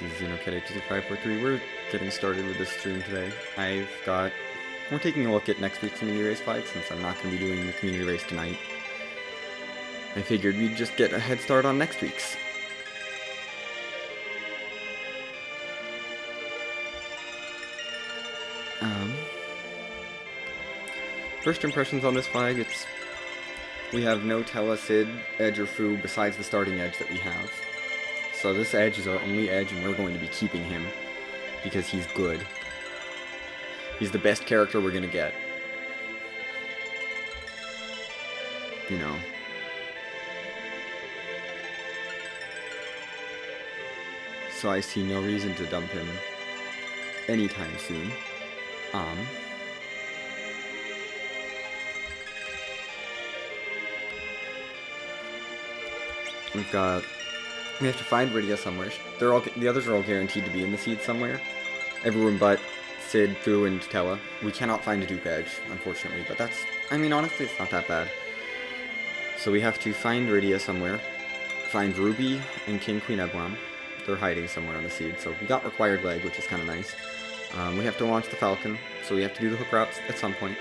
This is Kat2543. We're getting started with this stream today. We're taking a look at next week's community race flag since I'm not going to be doing the community race tonight. I figured we'd just get a head start on next week's. First impressions on this flag, we have no Tella, Sid, Edge, or Fu besides the starting Edge that we have. So this Edge is our only Edge, and we're going to be keeping him because he's good. He's the best character we're going to get. You know. So I see no reason to dump him anytime soon. We have to find Rydia somewhere. The others are all guaranteed to be in the seed somewhere. Everyone but Sid, Fu, and Tella. We cannot find a Dupe Edge, unfortunately, but honestly, it's not that bad. So we have to find Rydia somewhere, find Ruby and King Queen Eblam. They're hiding somewhere on the seed, so we got required leg, which is kind of nice. We have to launch the Falcon, so we have to do the hook routes at some point.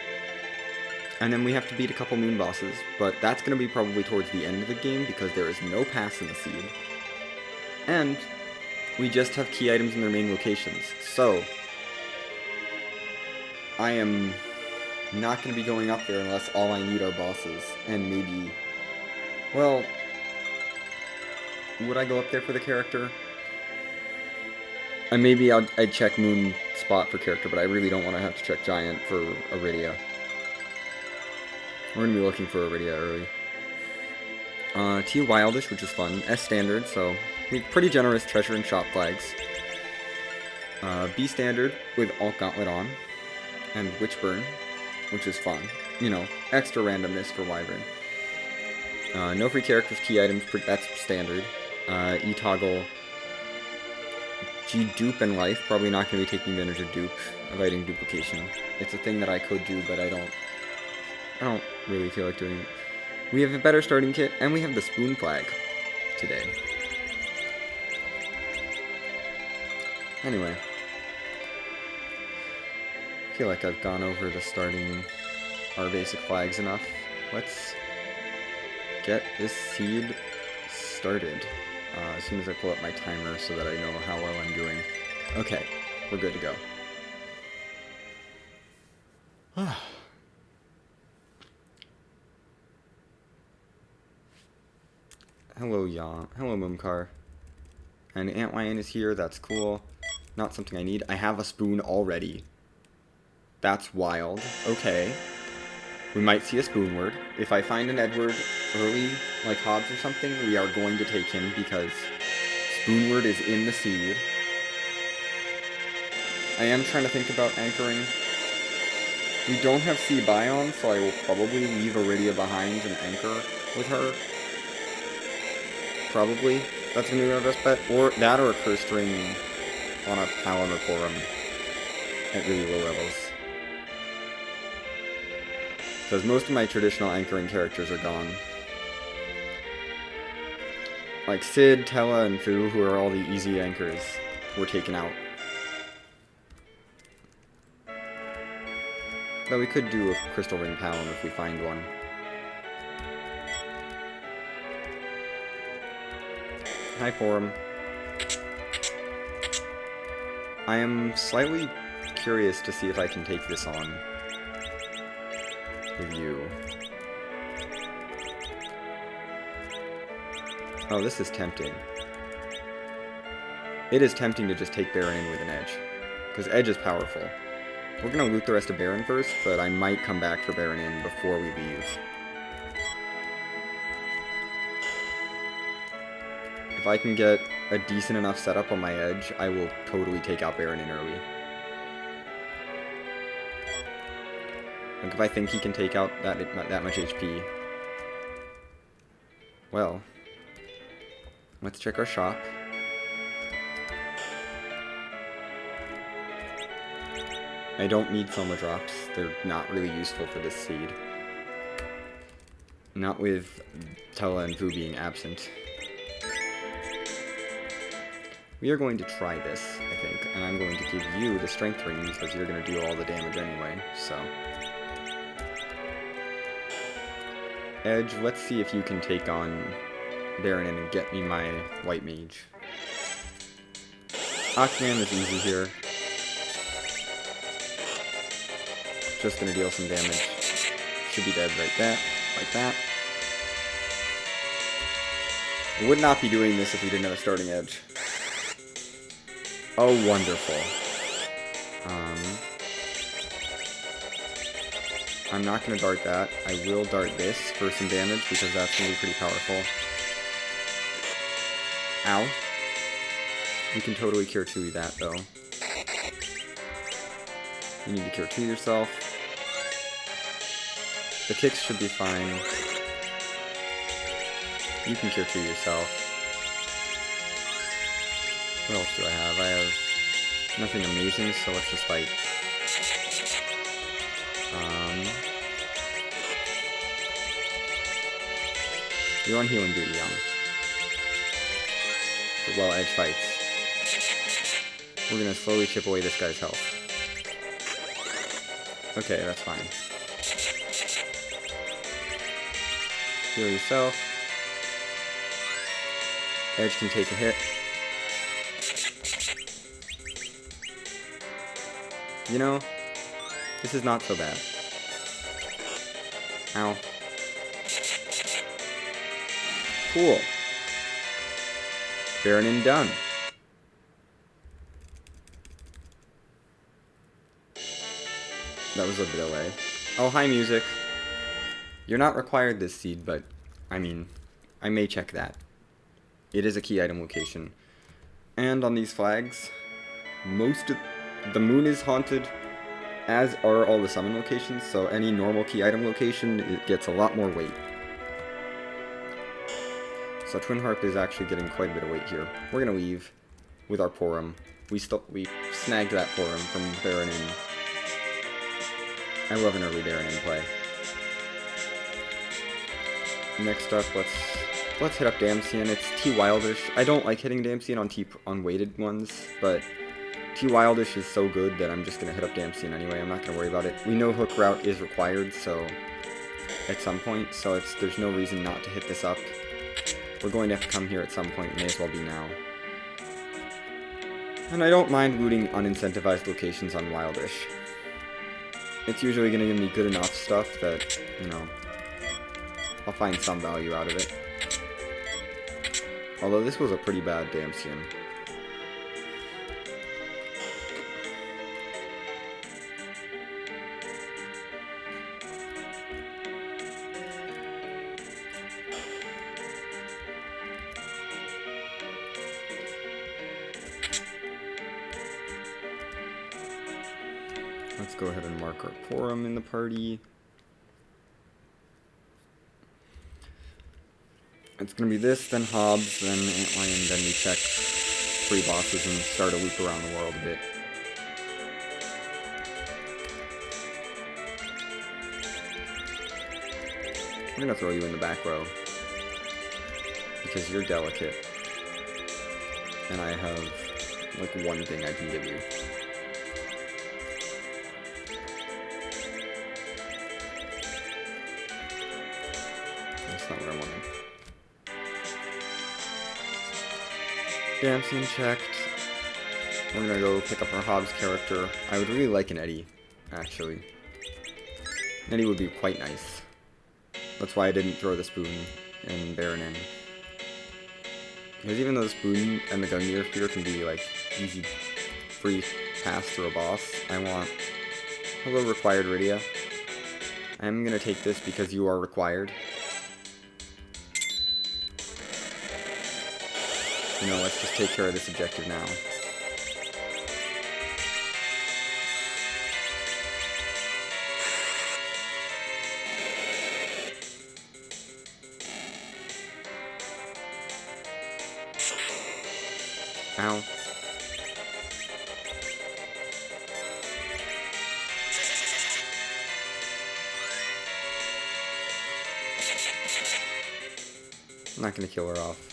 And then we have to beat a couple moon bosses, but that's going to be probably towards the end of the game because there is no pass in the seed. And we just have key items in their main locations, so I am not going to be going up there unless all I need are bosses, and maybe, well, would I go up there for the character? And maybe I'd check Moon Spot for character, but I really don't want to have to check Giant for Iridia. We're going to be looking for Iridia early. T Wildish, which is fun. S Standard, so pretty generous treasure and shop flags. B Standard with Alt Gauntlet on. And Witchburn, which is fun. You know, extra randomness for Wyvern. No free characters, key items, that's standard. E-Toggle. G Dupe and Life, probably not going to be taking advantage of Dupe, avoiding duplication. It's a thing that I could do, but I don't really feel like doing it. We have a better starting kit, and we have the Spoon Flag today. Anyway. I feel like I've gone over our basic flags enough. Let's get this seed started. As soon as I pull up my timer so that I know how well I'm doing. Okay, we're good to go. Hello, Hello, Moomcar. And Antlion is here, that's cool. Not something I need. I have a spoon already. That's wild. Okay. We might see a Spoonward. If I find an Edward early, like Hobbs or something, we are going to take him because Spoonward is in the seed. I am trying to think about anchoring. We don't have C Bion, so I will probably leave Iridia behind and anchor with her. Probably. That's going to be my best bet. Or that or a Cursed Ring on a Talon or Forum at really low levels. Because most of my traditional anchoring characters are gone. Like Sid, Tella, and Fu, who are all the easy anchors, were taken out. Though we could do a Crystal Ring Talon if we find one. Hi, Forum. I am slightly curious to see if I can take this on with you. Oh, this is tempting. It is tempting to just take Baron in with an Edge, because Edge is powerful. We're going to loot the rest of Baron first, but I might come back for Baron in before we leave. If I can get a decent enough setup on my Edge, I will totally take out Baron in early. Like, if I think he can take out that much HP. Well, let's check our shop. I don't need Soma drops. They're not really useful for this seed. Not with Tella and Fu being absent. We are going to try this, I think, and I'm going to give you the strength ring because you're going to do all the damage anyway, so. Edge, let's see if you can take on Baron and get me my white mage. Aquaman is easy here. Just gonna deal some damage. Should be dead right there, like that. Would not be doing this if we didn't have a starting edge. Oh, wonderful. I'm not gonna dart that. I will dart this for some damage because that's gonna be pretty powerful. Ow. You can totally cure 2 that though. You need to cure 2 yourself. The kicks should be fine. You can cure 2 yourself. What else do I have? I have nothing amazing, so let's just fight. You're on healing duty, Young. But while Edge fights, we're gonna slowly chip away this guy's health. Okay, that's fine. Heal yourself. Edge can take a hit. You know, this is not so bad. Ow. Cool. Baronin done. That was a delay. Oh, hi, music. You're not required this seed, but, I mean, I may check that. It is a key item location. And on these flags, the moon is haunted, as are all the summon locations, so any normal key item location, it gets a lot more weight. So Twin Harp is actually getting quite a bit of weight here. We're gonna leave with our Porum. We snagged that Porum from Baronin. I love an early Baronin play. Next up, let's hit up Damcian. It's T Wildish. I don't like hitting Damcian on weighted ones, but T Wildish is so good that I'm just gonna hit up Damcian anyway. I'm not gonna worry about it. We know Hook Route is required, so at some point, so there's no reason not to hit this up. We're going to have to come here at some point, may as well be now. And I don't mind looting unincentivized locations on Wildish. It's usually going to give me good enough stuff that, you know, I'll find some value out of it. Although this was a pretty bad Damcian. Let's go ahead and mark our Porum in the party. It's going to be this, then Hobbs, then Antlion, then we check 3 bosses and start a loop around the world a bit. I'm going to throw you in the back row, because you're delicate, and I have, like, one thing I can give you. That's not what I wanted. Damcian checked. We're gonna go pick up our Hobbs character. I would really like an Eddie, actually. An Eddie would be quite nice. That's why I didn't throw the spoon and Baron in. Because even though the spoon and the Gungnir Spear can be, like, easy, free pass through a boss, I want... Hello, required Rydia. I'm gonna take this because you are required. You know, let's just take care of this objective now. Ow. I'm not gonna kill her off.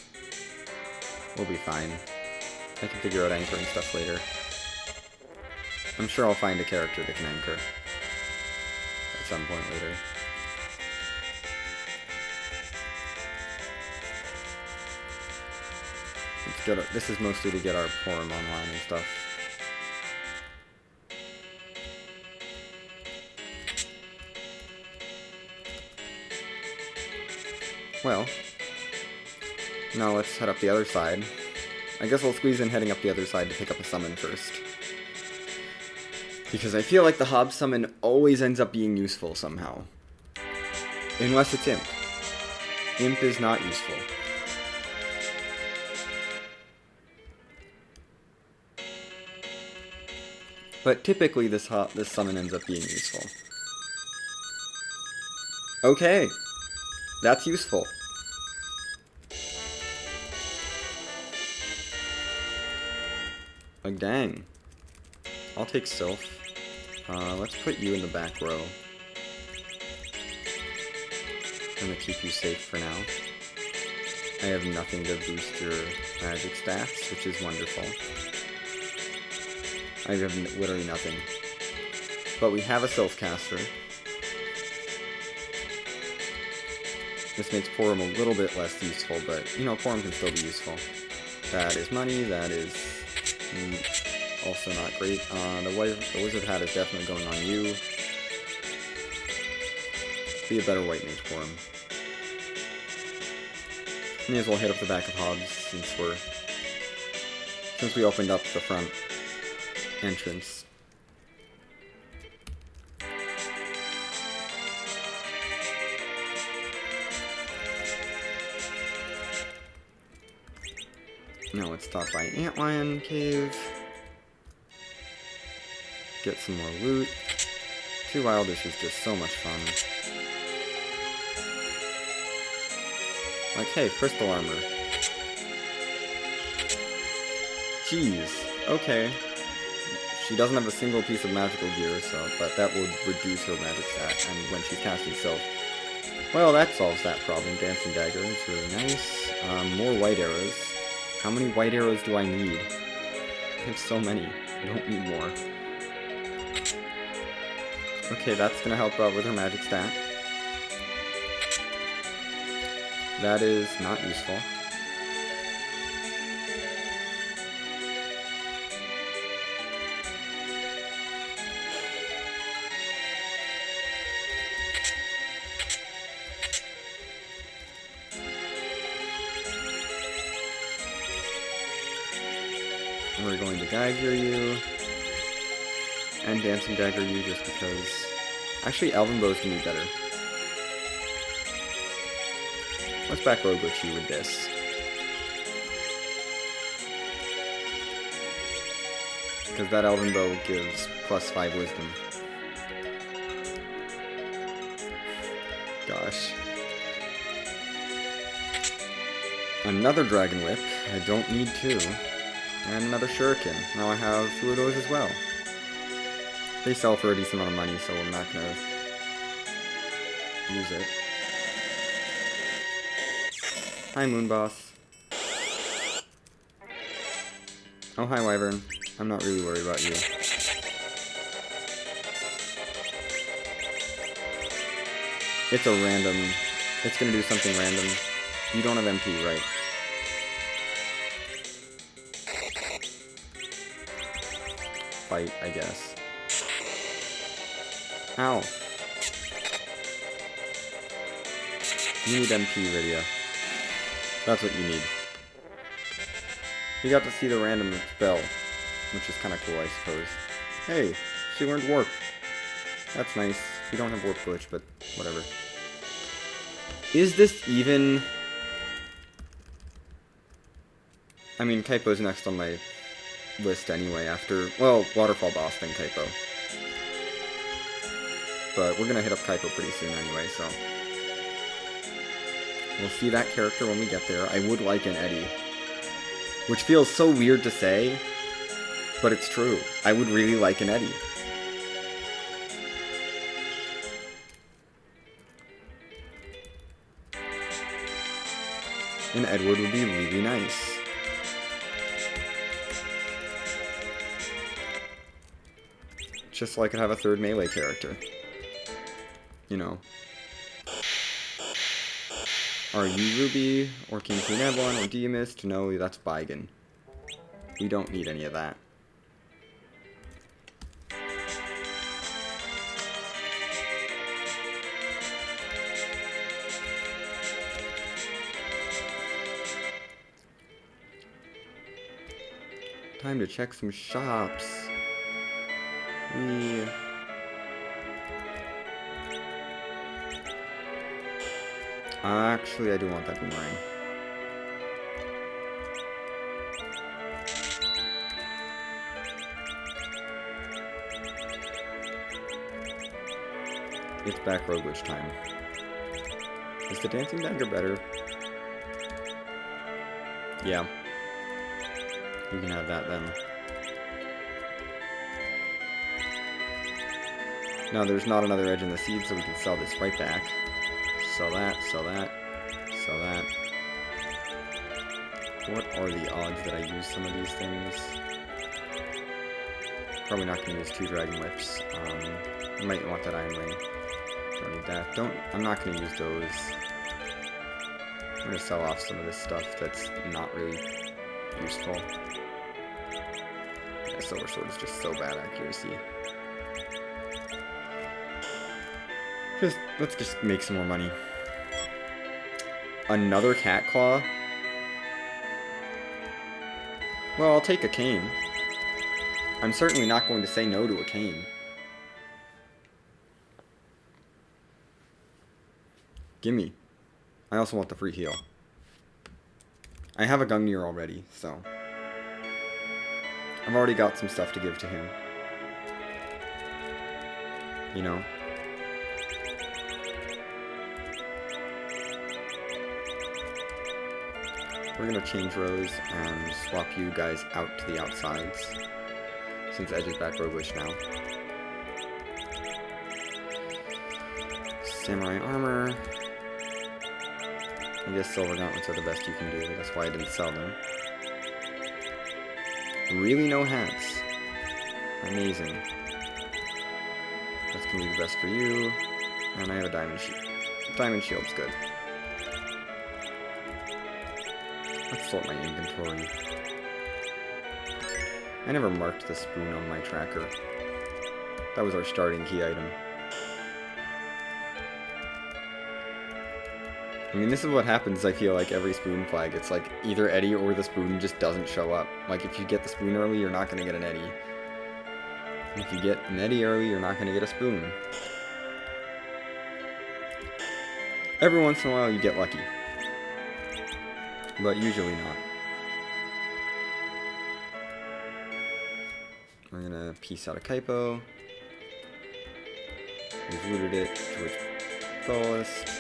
We'll be fine. I can figure out anchoring stuff later. I'm sure I'll find a character that can anchor at some point later. This is mostly to get our forum online and stuff. Well, now let's head up the other side. I guess I'll squeeze in heading up the other side to pick up a summon first. Because I feel like the Hob summon always ends up being useful somehow. Unless it's Imp. Imp is not useful. But typically this summon ends up being useful. Okay. That's useful. Like, dang. I'll take Sylph. Let's put you in the back row. I'm gonna keep you safe for now. I have nothing to boost your magic stats, which is wonderful. I have literally nothing. But we have a Sylph caster. This makes Porum a little bit less useful, but, you know, Porum can still be useful. That is money, that is also not great. The Wizard Hat is definitely going on you. Be a better White Mage Porum. May as well hit up the back of Hobbs since we opened up the front entrance. Now let's stop by Antlion Cave. Get some more loot. 2 Wildish is just so much fun. Like, hey, crystal armor. Jeez. Okay. She doesn't have a single piece of magical gear, but that would reduce her magic stat, and when she's casting Sylph. Well, that solves that problem. Dancing Dagger is really nice. More white arrows. How many white arrows do I need? I have so many. I don't need more. Okay, that's gonna help out with her magic stat. That is not useful. We're going to Geiger you, and Dancing Dagger you just because... Actually, Elven Bow's gonna be better. Let's back row glitch you with this. Because that Elven Bow gives +5 wisdom. Gosh. Another Dragon Whip. I don't need 2. And another Shuriken. Now I have 2 of those as well. They sell for a decent amount of money, so I'm not gonna use it. Hi, Moon Boss. Oh, hi, Wyvern. I'm not really worried about you. It's a random... It's gonna do something random. You don't have MP, right? Fight, I guess. Ow. You need MP, Rydia. That's what you need. You got to see the random spell, which is kind of cool, I suppose. Hey, she learned Warp. That's nice. We don't have Warp Glitch, but whatever. Is this even... I mean, Kaipo's next on my list anyway, after... Well, Waterfall Boss, then Kaipo. But we're gonna hit up Kaipo pretty soon anyway, so... We'll see that character when we get there. I would like an Eddie. Which feels so weird to say, but it's true. I would really like an Eddie. An Edward would be really nice. just so I could have a third melee character. You know. Are you Ruby, or King Queen Evelyn, or Deimist? No, that's Baigan. We don't need any of that. Time to check some shops. Actually, I do want that boomerang. It's back rogue witch time. Is the dancing dagger better? Yeah. You can have that then. Now there's not another edge in the seed, so we can sell this right back. Sell that, sell that, sell that. What are the odds that I use some of these things? Probably not going to use 2 dragon whips. I might want that iron ring. Don't need that. I'm not going to use those. I'm going to sell off some of this stuff that's not really useful. Yeah, silver sword is just so bad accuracy. Let's just make some more money. Another cat claw? Well, I'll take a cane. I'm certainly not going to say no to a cane. Gimme. I also want the free heal. I have a Gungnir already, so I've already got some stuff to give to him. You know? We're gonna change rows and swap you guys out to the outsides, since Edge is back rogue witch now. Samurai armor. I guess silver gauntlets are the best you can do, that's why I didn't sell them. Really no hats. Amazing. That's gonna be the best for you. And I have a diamond shield. Diamond shield's good. Let's sort my inventory. I never marked the spoon on my tracker. That was our starting key item. I mean, this is what happens, I feel like, every spoon flag. It's like, either Eddie or the spoon just doesn't show up. Like, if you get the spoon early, you're not going to get an Eddie. If you get an Eddie early, you're not going to get a spoon. Every once in a while, you get lucky. But usually not. We're gonna piece out a Kaipo. We've looted it to its fullest.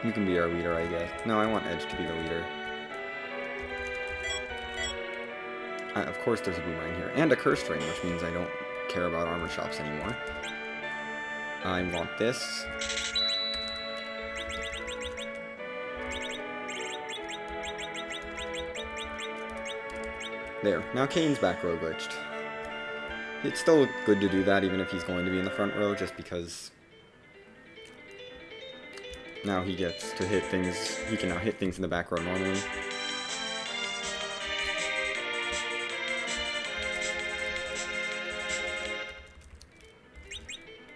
You can be our leader, I guess. No, I want Edge to be the leader. Of course there's a boomerang here. And a cursed ring, which means I don't care about armor shops anymore. I want this. There. Now Kane's back row glitched. It's still good to do that even if he's going to be in the front row, just because now he gets to hit things. He can now hit things in the back row normally.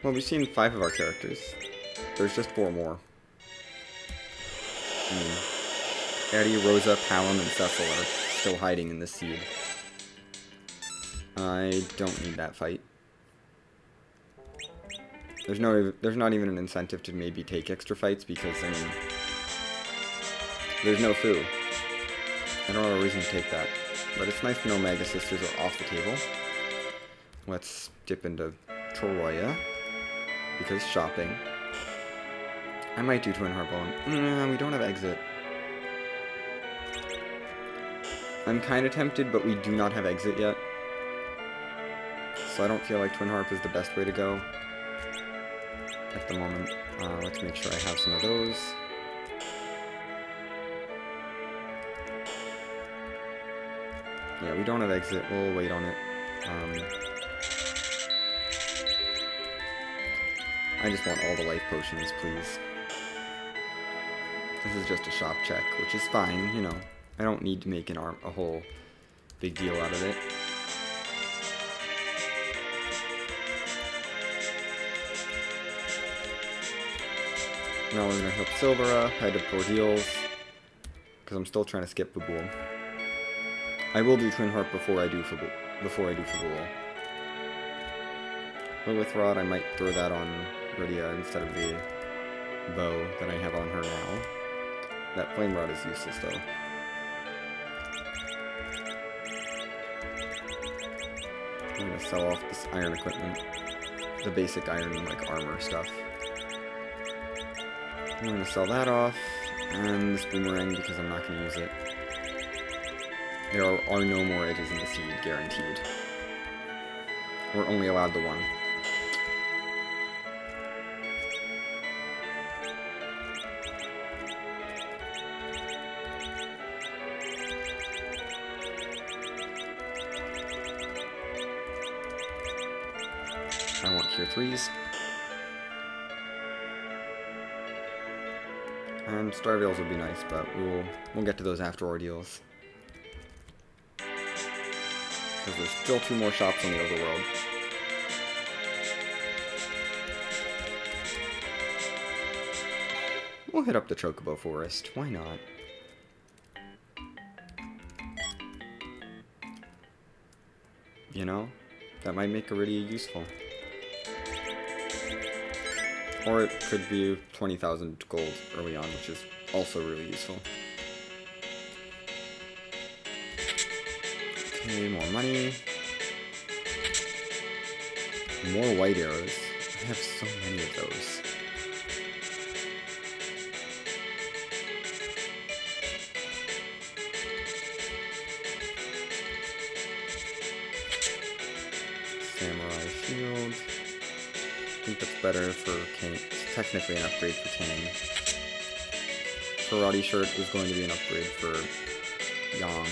Well, we've seen 5 of our characters. There's just 4 more. Eddie, Rosa, Palom, and Cecil are still hiding in this seed. I don't need that fight. There's not even an incentive to maybe take extra fights because, I mean, there's no foo. I don't have a reason to take that. But it's nice to know Mega Sisters are off the table. Let's dip into Troya. Because shopping. I might do Twin Heartbone. No, we don't have exit. I'm kind of tempted, but we do not have exit yet. So I don't feel like Twin Harp is the best way to go at the moment. Let's make sure I have some of those. Yeah, we don't have exit. We'll wait on it. I just want all the life potions, please. This is just a shop check, which is fine, you know. I don't need to make a whole big deal out of it. Now we're gonna help Silvera, head to Ordeals, because I'm still trying to skip Babool. I will do Twin Heart before I do Fabool. Lilith Rod, I might throw that on Rydia instead of the bow that I have on her now. That Flame Rod is useless though. I'm gonna sell off this iron equipment. The basic iron, like, armor stuff. I'm gonna sell that off, and this boomerang because I'm not gonna use it. There are no more edges in the seed, guaranteed. We're only allowed the one. I want Cure 3s. And Starveils would be nice, but we'll get to those after Ordeals. Because there's still 2 more shops on the overworld. We'll hit up the Chocobo Forest. Why not? You know? That might make Iridia useful. Or it could be 20,000 gold early on, which is also really useful. Okay, more money. More white arrows. I have so many of those. Samurai shield. I think that's better for Kane. It's technically an upgrade for Kane. Karate shirt is going to be an upgrade for Yang.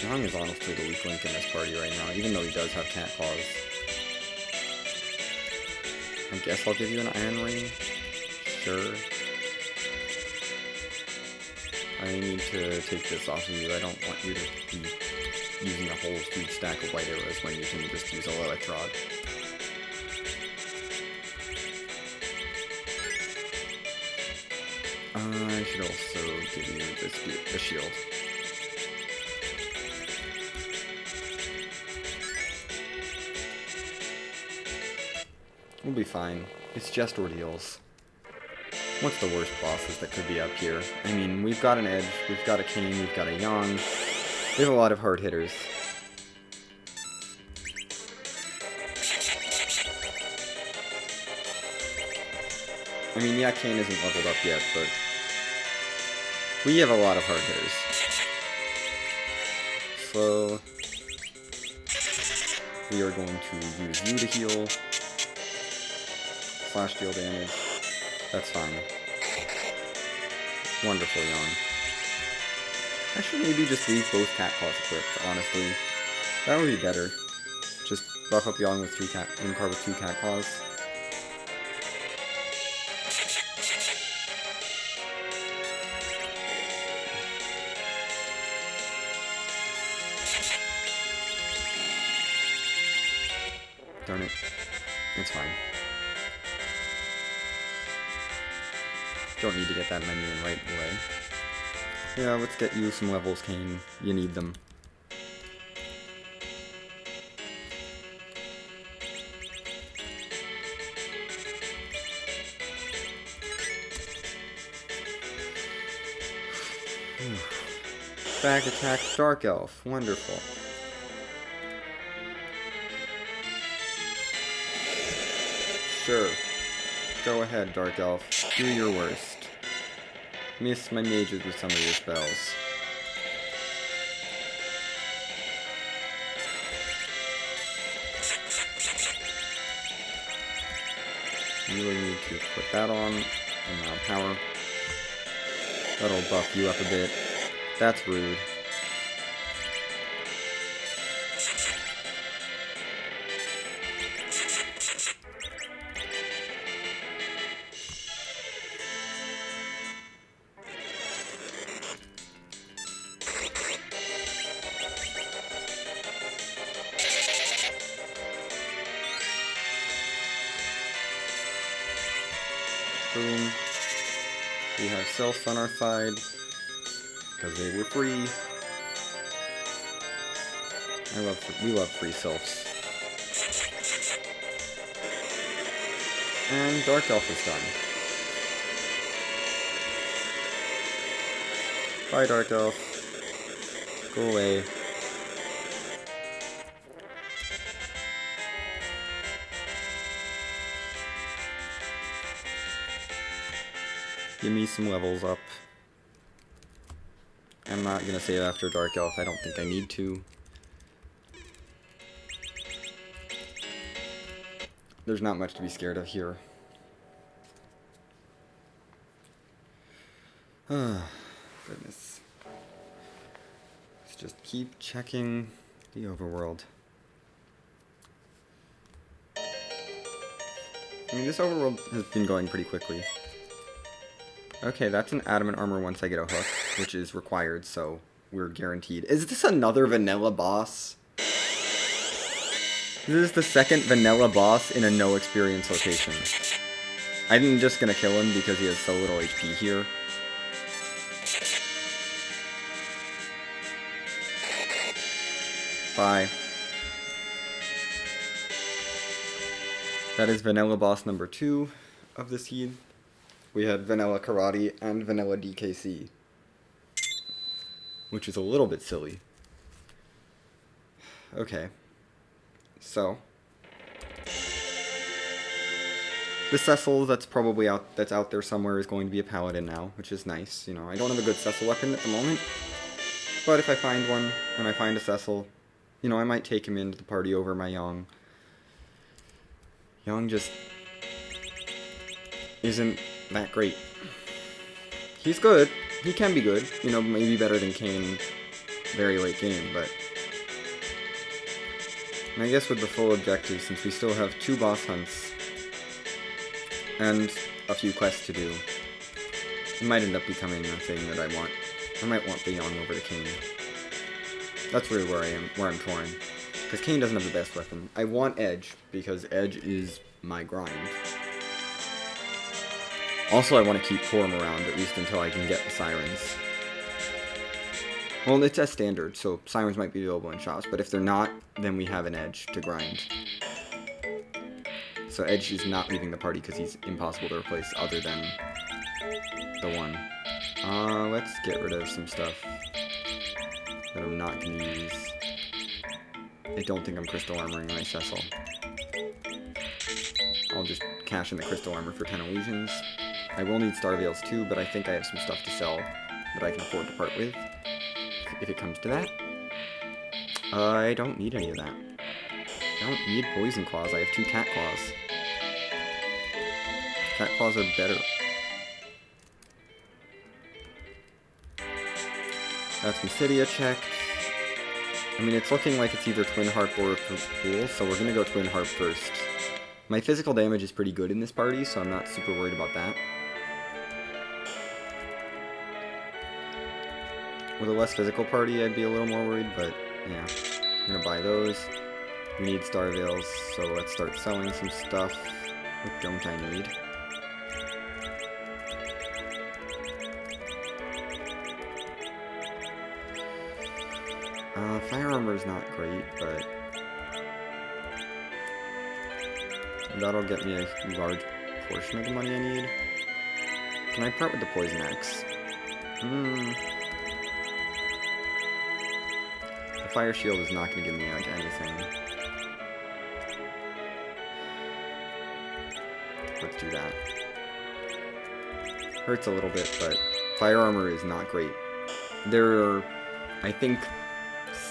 Yang is honestly the weak link in this party right now, even though he does have cat claws. I guess I'll give you an iron ring. Sure. I need to take this off of you. I don't want you to be using a whole huge stack of white arrows when you can just use a Lilith Rod. I should also give you the shield. We'll be fine. It's just Ordeals. What's the worst bosses that could be up here? I mean, we've got an Edge, we've got a Kane, we've got a Yang. We have a lot of hard hitters. I mean, yeah, Kane isn't leveled up yet, but we have a lot of hard hitters. So we are going to use you to heal. Slash deal damage. That's fine. Wonderful, Yawn. I should maybe just leave both cat claws equipped, honestly. That would be better. Just buff up Yang with 2 cat with 2 cat claws. Darn it. It's fine. Don't need to get that menu in right away. Yeah, let's get you some levels, Kane. You need them. Back attack, Dark Elf. Wonderful. Sure. Go ahead, Dark Elf. Do your worst. Miss my mages with some of your spells. You really need to put that on, and now power. That'll buff you up a bit. That's rude. Boom. We have self on our side, because they were free. We love free selves. And Dark Elf is done. Bye, Dark Elf. Go away. Give me some levels up. I'm not gonna save after Dark Elf. I don't think I need to. There's not much to be scared of here. Goodness. Let's just keep checking the overworld. I mean, this overworld has been going pretty quickly. Okay, that's an adamant armor once I get a hook, which is required, so we're guaranteed. Is this another vanilla boss? This is the second vanilla boss in a no experience location. I'm just gonna kill him because he has so little HP here. Bye. That is vanilla boss number 2 of the seed. We had vanilla karate and vanilla DKC, which is a little bit silly. Okay. So, the Cecil that's probably out there somewhere is going to be a paladin now, which is nice. You know, I don't have a good Cecil weapon at the moment, but if I find one and I find a Cecil, you know, I might take him into the party over my Yang. Yang just isn't that great. He's good. He can be good. You know, maybe better than Kane very late game, but and I guess with the full objective, since we still have 2 boss hunts and a few quests to do, it might end up becoming a thing that I want. I might want the Yang over the Kane. That's really where I'm torn. Because Kane doesn't have the best weapon. I want Edge, because Edge is my grind. Also, I want to keep Torm around, at least until I can get the Sirens. Well, it's a standard, so Sirens might be available in shops, but if they're not, then we have an Edge to grind. So Edge is not leaving the party because he's impossible to replace other than the one. Let's get rid of some stuff that I'm not going to use. I don't think I'm crystal armoring my Cecil. I'll just cash in the crystal armor for 10 illusions. I will need Star Veils too, but I think I have some stuff to sell that I can afford to part with, if it comes to that. I don't need any of that. I don't need Poison Claws, I have 2 Cat Claws. Cat Claws are better. That's Mysidia checked. I mean, it's looking like it's either Twin Harp or Pool, so we're gonna go Twin Harp first. My physical damage is pretty good in this party, so I'm not super worried about that. With a less physical party, I'd be a little more worried, but yeah. I'm gonna buy those. We need Star Veils, so let's start selling some stuff. What don't I need? Fire armor is not great, but that'll get me a large portion of the money I need. Can I part with the Poison Axe? The Fire Shield is not going to give me like anything. Let's do that. Hurts a little bit, but Fire Armor is not great. There are, I think,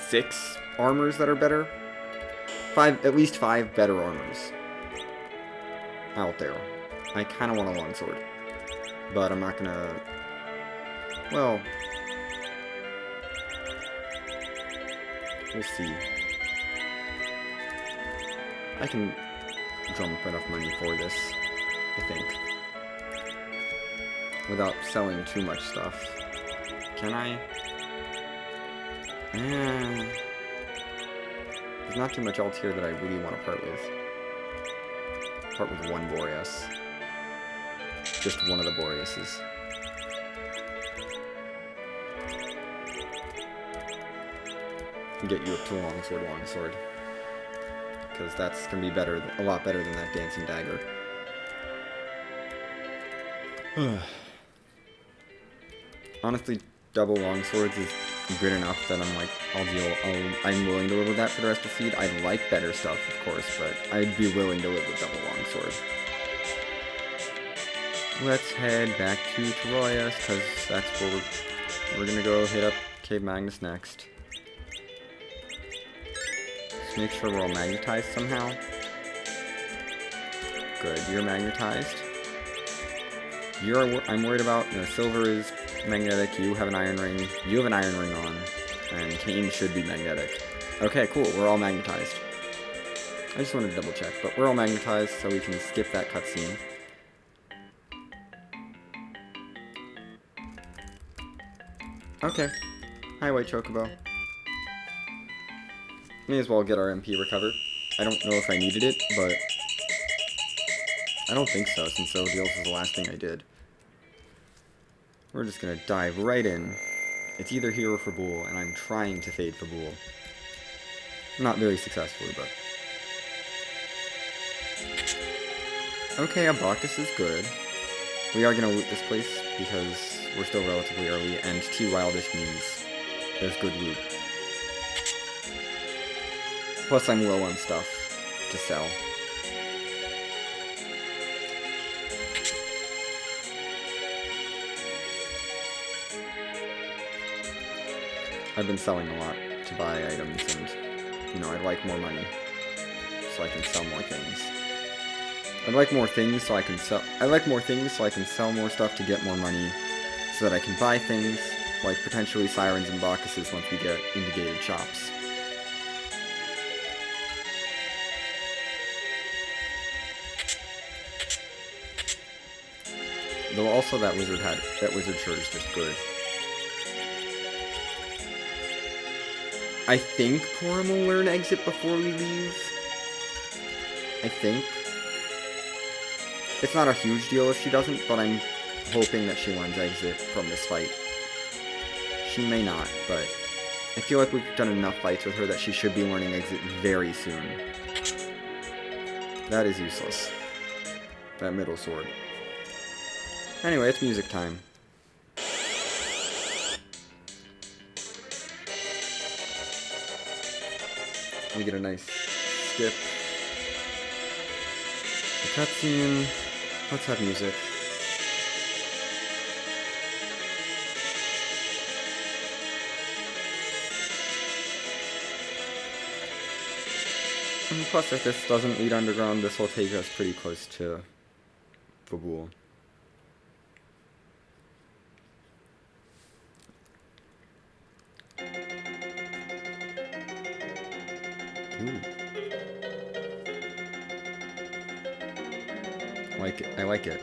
6 armors that are better. At least 5 better armors out there. I kind of want a longsword, but I'm not gonna. Well, We'll see. I can drum up enough money for this, I think. Without selling too much stuff. Can I? There's not too much else here that I really want to part with. Part with one Boreas. Just one of the Boreases. Get you up to longsword. Because that's going to be better, a lot better than that dancing dagger. Honestly, double longswords is good enough that I'm like, I'm willing to live with that for the rest of the seed. I'd like better stuff, of course, but I'd be willing to live with double longsword. Let's head back to Troyas, because that's where we're going to go hit up Cave Magnus next. Just make sure we're all magnetized somehow. Good, you're magnetized. I'm worried about, silver is magnetic, you have an iron ring, on, and Kane should be magnetic. Okay, cool, we're all magnetized. I just wanted to double check, but we're all magnetized, so we can skip that cutscene. Okay. Hi, White Chocobo. May as well get our MP recovered. I don't know if I needed it, but I don't think so, since Odiels was the last thing I did. We're just gonna dive right in. It's either here or Fabool, and I'm trying to fade Fabool. Not very successfully, but... Okay, a Bacchus is good. We are gonna loot this place, because we're still relatively early, and T Wildish means there's good loot. Plus, I'm low on stuff to sell. I've been selling a lot to buy items, and, I'd like more money, so I can sell more things. I'd like more things so I can sell more stuff to get more money, so that I can buy things, like potentially Sirens and Bacchuses once we get into gated shops. Though also that wizard shirt is just good. I think Porum will learn exit before we leave. I think. It's not a huge deal if she doesn't, but I'm hoping that she learns exit from this fight. She may not, but I feel like we've done enough fights with her that she should be learning exit very soon. That is useless. That middle sword. Anyway, it's music time. We get a nice skip. The cutscene. Let's have music. And plus, if this doesn't lead underground, this will take us pretty close to Fabool. I like it.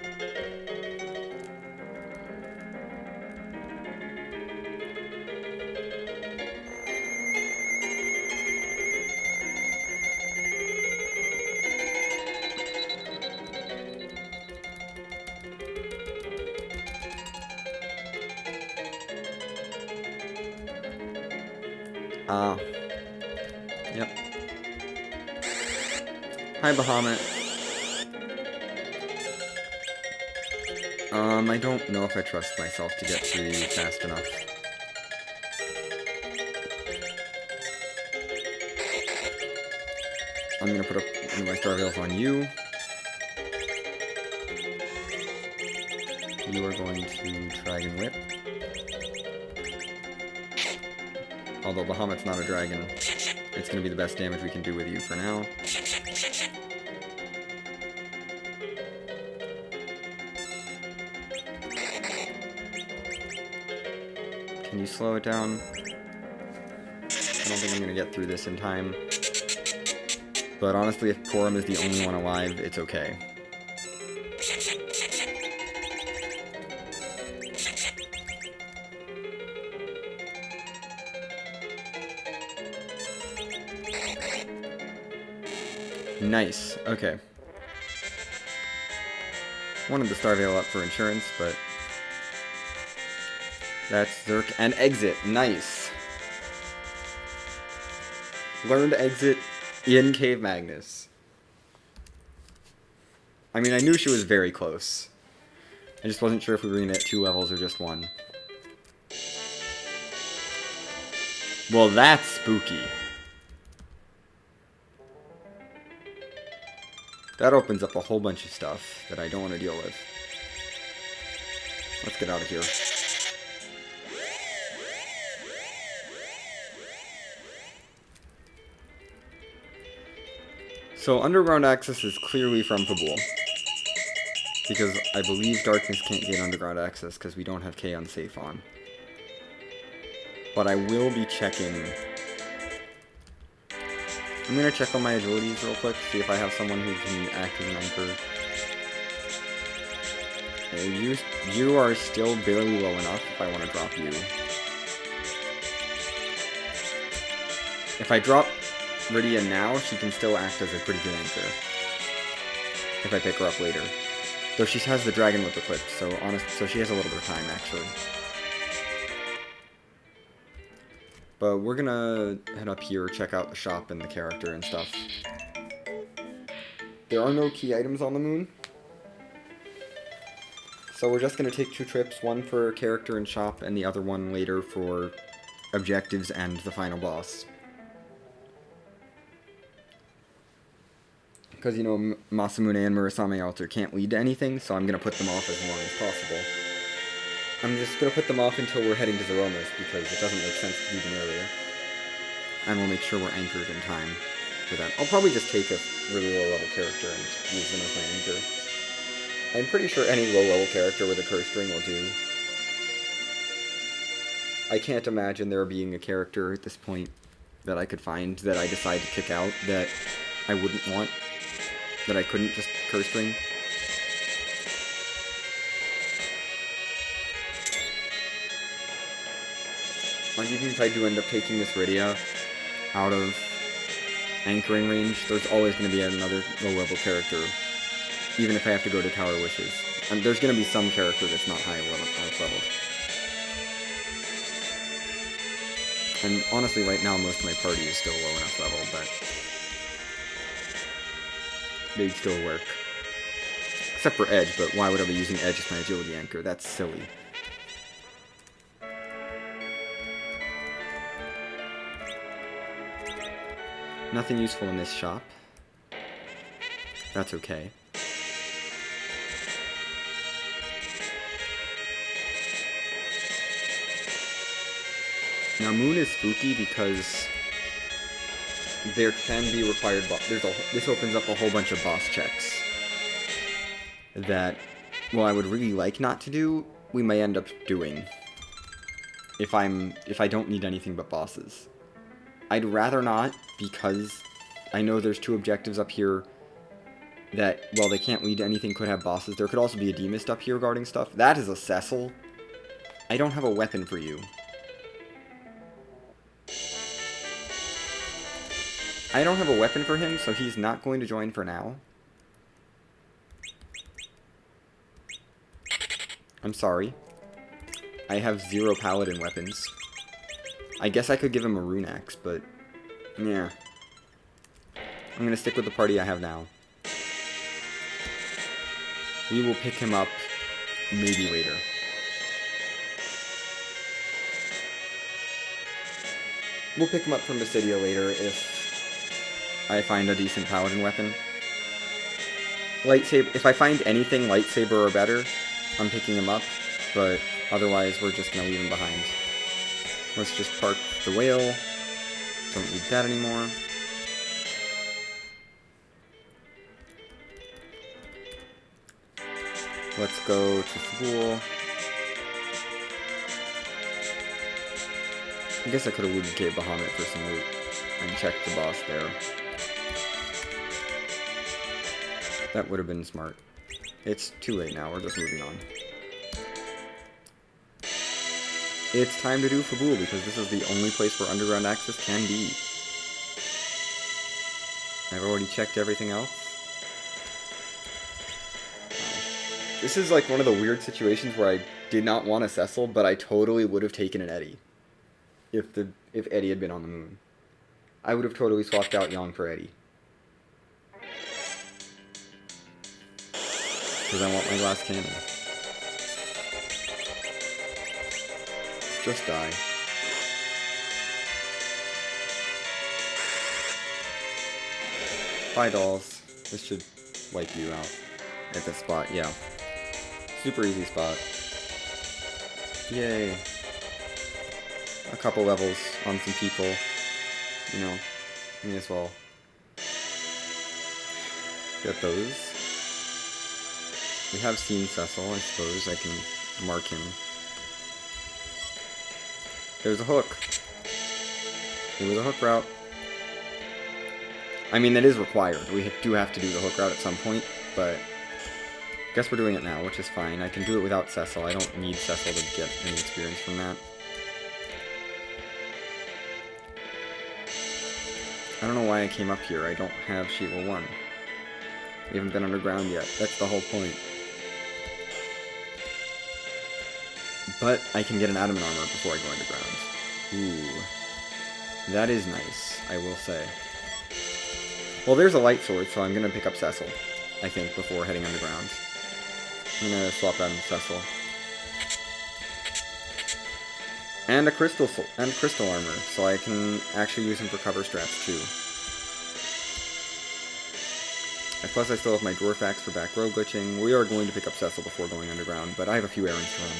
Yep. Hi, Bahamut. I don't know if I trust myself to get through fast enough. I'm gonna put up one of my Star Veils on you. You are going to Dragon Whip. Although Bahamut's not a dragon, it's gonna be the best damage we can do with you for now. Can you slow it down? don't think I'm going to get through this in time. But honestly, if Porum is the only one alive, it's okay. Nice. Okay. Wanted the Starveil up for insurance, but that's Zerk and exit. Nice. Learned exit in Cave Magnus. I mean, I knew she was very close. I just wasn't sure if we were going to get 2 levels or just 1. Well, that's spooky. That opens up a whole bunch of stuff that I don't want to deal with. Let's get out of here. So, underground access is clearly from Fabul. Because I believe Darkness can't gain underground access because we don't have K unsafe on. But I will be checking. I'm going to check on my agilities real quick, see if I have someone who can act as an anchor. You are still barely low enough if I want to drop you. If I drop Rydia now, she can still act as a pretty good anchor. If I pick her up later. Though she has the Dragon Whip equipped, so she has a little bit of time, actually. But we're gonna head up here, check out the shop and the character and stuff. There are no key items on the moon. So we're just gonna take 2 trips, one for character and shop, and the other one later for objectives and the final boss. Because, you know, Masamune and Murasame Altar can't lead to anything, so I'm gonna put them off as long as possible. I'm just gonna put them off until we're heading to Zeromas, because it doesn't make sense to do them earlier. And we'll make sure we're anchored in time for that. I'll probably just take a really low-level character and use them as my anchor. I'm pretty sure any low-level character with a curse string will do. I can't imagine there being a character at this point that I could find that I decide to kick out that I wouldn't want, that I couldn't just curse string. Like, even if I do end up taking this Rydia out of anchoring range, there's always going to be another low-level character, even if I have to go to Tower Wishes. And there's going to be some character that's not high leveled. And honestly, right now, most of my party is still low enough level, but they'd still work. Except for Edge, but why would I be using Edge as my agility anchor? That's silly. Nothing useful in this shop. That's okay. Now, Moon is spooky because there can be required this opens up a whole bunch of boss checks that, well, I would really like not to do, we may end up doing if I don't need anything but bosses. I'd rather not, because I know there's 2 objectives up here that, well, they can't lead to anything, could have bosses. There could also be a Demist up here guarding stuff. That is a Cecil. I don't have a weapon for you. I don't have a weapon for him, so he's not going to join for now. I'm sorry. I have 0 paladin weapons. I guess I could give him a rune axe, but yeah. I'm gonna stick with the party I have now. We will pick him up maybe later. We'll pick him up from Basidia later if I find a decent paladin weapon. Lightsaber, if I find anything lightsaber or better, I'm picking him up, but otherwise we're just gonna leave him behind. Let's just park the whale. Don't need that anymore. Let's go to school. I guess I could have looted Cave Bahamut for some loot and checked the boss there. That would have been smart. It's too late now, we're just moving on. It's time to do Fabul, because this is the only place where underground access can be. I've already checked everything else. This is like one of the weird situations where I did not want a Cecil, but I totally would have taken an Eddie. If Eddie had been on the moon. I would have totally swapped out Yang for Eddie. Because I want my glass cannon. Just die. Bye, dolls. This should wipe you out at this spot, yeah. Super easy spot. Yay. A couple levels on some people. You know, may as well get those. We have seen Cecil, I suppose. I can mark him. There's a hook. It was a hook route. I mean, that is required. We do have to do the hook route at some point, but I guess we're doing it now, which is fine. I can do it without Cecil. I don't need Cecil to get any experience from that. I don't know why I came up here. I don't have Shiva 1. We haven't been underground yet. That's the whole point. But I can get an adamant armor before I go underground. Ooh. That is nice, I will say. Well, there's a light sword, so I'm going to pick up Cecil, I think, before heading underground. I'm going to swap out Cecil. And a crystal armor, so I can actually use him for cover straps, too. And plus, I still have my dwarf axe for back row glitching. We are going to pick up Cecil before going underground, but I have a few errands to run.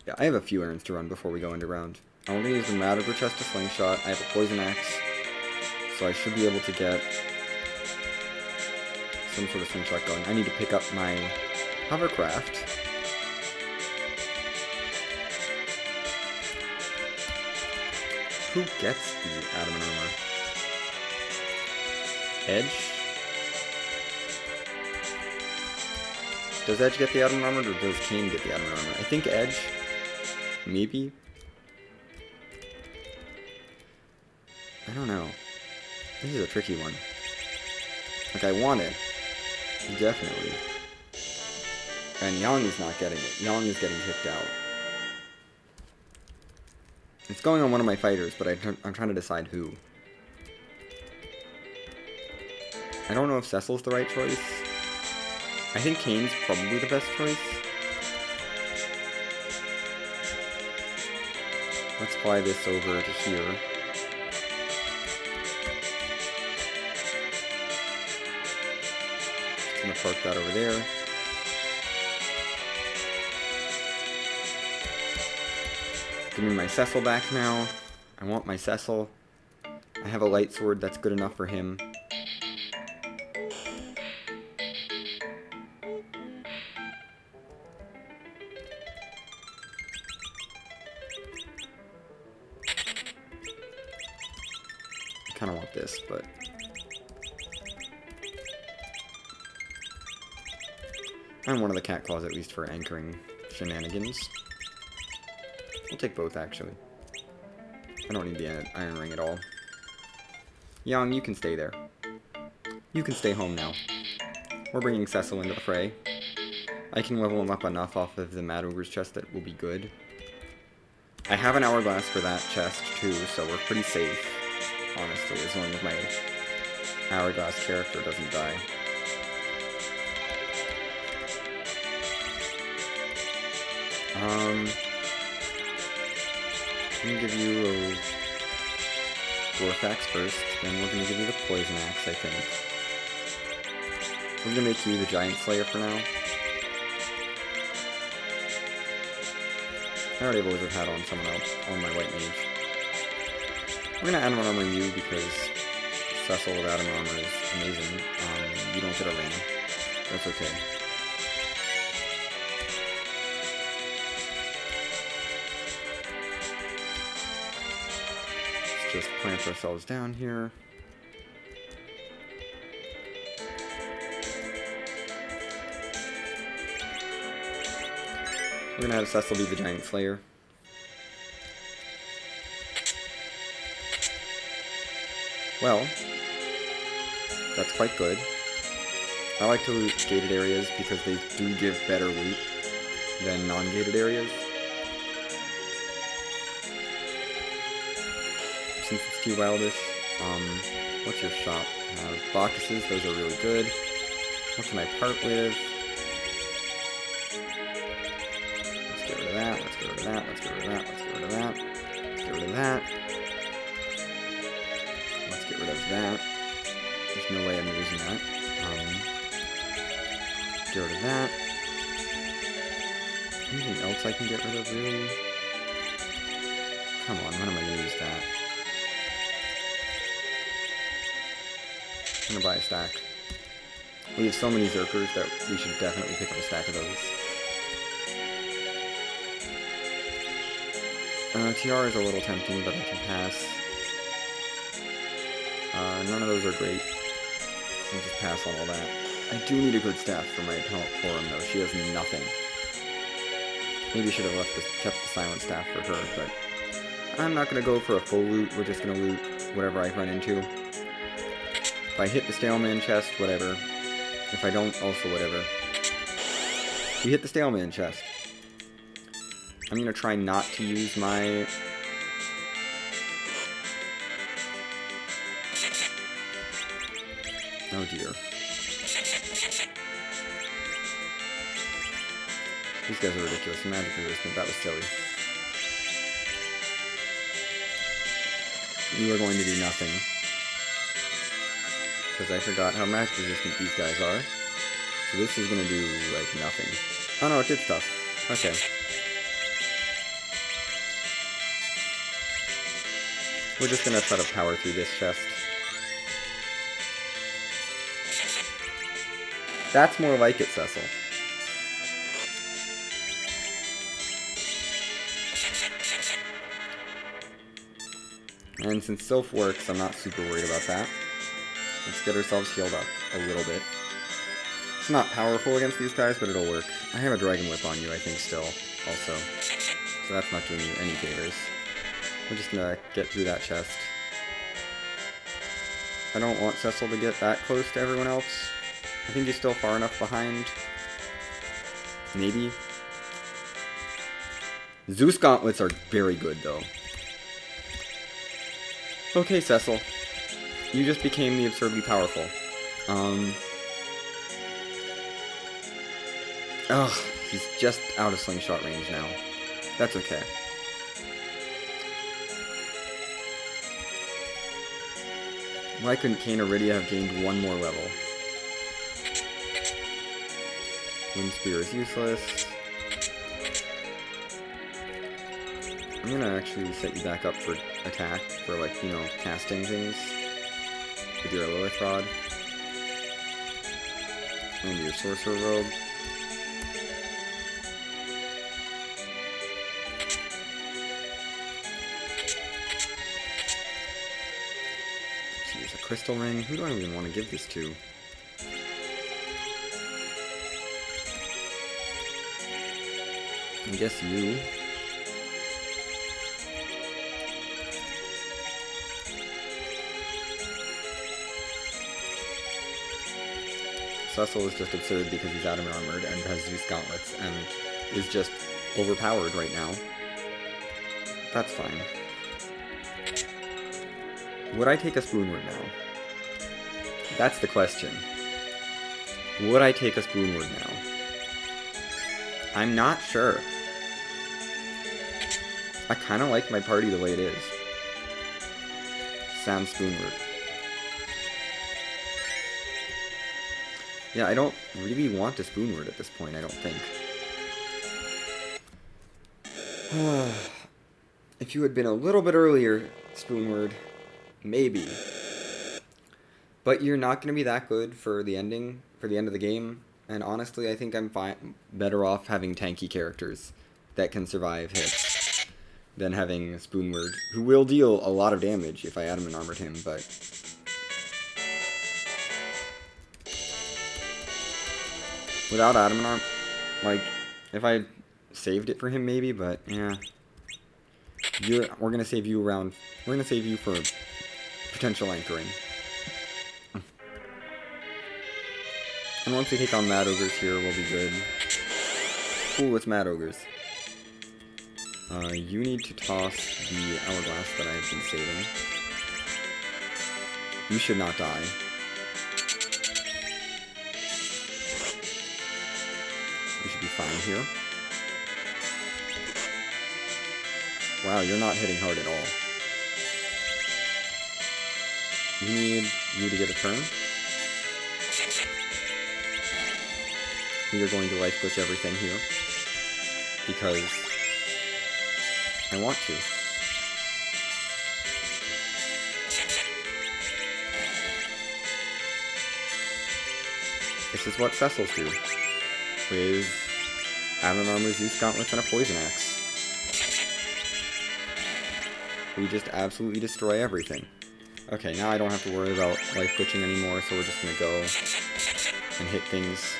Yeah, I have a few errands to run before we go underground. I only use the Matador chest to slingshot. I have a poison axe, so I should be able to get some sort of slingshot going. I need to pick up my hovercraft. Who gets the adamant armor? Edge? Does Edge get the adamant armor, or does Kane get the adamant armor? I think Edge. Maybe? I don't know. This is a tricky one. Like, I want it. Definitely. And Yang is not getting it. Yang is getting kicked out. It's going on one of my fighters, but I'm trying to decide who. I don't know if Cecil's the right choice. I think Kane's probably the best choice. Let's fly this over to here. Just gonna park that over there. Give me my Cecil back now. I want my Cecil. I have a light sword that's good enough for him. I kind of want this, but I want one of the cat claws at least for anchoring shenanigans. We'll take both, actually. I don't need the iron ring at all. Yang, you can stay there. You can stay home now. We're bringing Cecil into the fray. I can level him up enough off of the Mad Ogre's chest that will be good. I have an hourglass for that chest, too, so we're pretty safe, honestly, as long as my hourglass character doesn't die. I'm gonna give you a dwarf axe first, then we're gonna give you the poison axe, I think. We're gonna make you the giant slayer for now. I already have a wizard hat on someone else, on my white mage. We're gonna adamant armor you because Cecil with adamant armor is amazing. You don't get a ring. That's okay. just plant ourselves down here. We're gonna have Cecil be the Giant Slayer. Well, that's quite good. I like to loot gated areas because they do give better loot than non-gated areas. Since it's too wildish. What's your shop have? Bacchuses, those are really good. What can I part with? Let's get rid of that, let's get rid of that, let's get rid of that, let's get rid of that. Let's get rid of that. Let's get rid of that. There's no way I'm using that. Get rid of that. Anything else I can get rid of, really? Come on, when am I going to use that? I'm going to buy a stack. We have so many Zerkers that we should definitely pick up a stack of those. TR is a little tempting, but I can pass. None of those are great. I'll just pass on all that. I do need a good staff for my Forum, though. She has nothing. Maybe I should have kept the silent staff for her, but I'm not going to go for a full loot. We're just going to loot whatever I run into. If I hit the Staleman chest, whatever. If I don't, also whatever. We hit the Staleman chest. I'm going to try not to use my... Oh dear. These guys are ridiculous. Magic resistant. That was silly. You are going to do nothing. Because I forgot how magic resistant these guys are. So this is going to do, like, nothing. Oh no, it did stuff. Okay. We're just going to try to power through this chest. That's more like it, Cecil. And since Sylph works, I'm not super worried about that. Let's get ourselves healed up a little bit. It's not powerful against these guys, but it'll work. I have a Dragon Whip on you, I think, still, also. So that's not doing you any favors. We're just gonna get through that chest. I don't want Cecil to get that close to everyone else. I think he's still far enough behind. Maybe. Zeus gauntlets are very good, though. Okay, Cecil. You just became the absurdly powerful. Ugh, he's just out of slingshot range now. That's okay. Why couldn't Kane Iridia have gained one more level? Wind Spear is useless. I'm gonna actually set you back up for attack, for, like, you know, casting things. With your Lilith Rod. And your Sorcerer Robe. Use a Crystal Ring. Who do I even want to give this to? I guess you. Cecil is just absurd because he's adamant armored and has Zeus gauntlets and is just overpowered right now. That's fine. Would I take a Spoonward now? That's the question. Would I take a Spoonward now? I'm not sure. I kind of like my party the way it is. Sans Spoonward. Yeah, I don't really want a Spoonward at this point, I don't think. If you had been a little bit earlier, Spoonward, maybe. But you're not going to be that good for the ending, for the end of the game. And honestly, I think I'm better off having tanky characters that can survive hits. than having Spoonward, who will deal a lot of damage if I Adamant Armored him, but... Without Adamant Armor, like, if I saved it for him maybe, but, yeah. We're gonna save you for potential anchoring. And once we take on Mad Ogres here, we'll be good. Ooh, it's Mad Ogres. You need to toss the hourglass that I've been saving. You should not die. You should be fine here. Wow, you're not hitting hard at all. We need you to get a turn. We are going to life glitch everything here. Because I want to. This is what Cecils do. With Adamant Armor, Zeus Gauntlets, and a Poison Axe. We just absolutely destroy everything. Okay, now I don't have to worry about life glitching anymore, so we're just gonna go and hit things.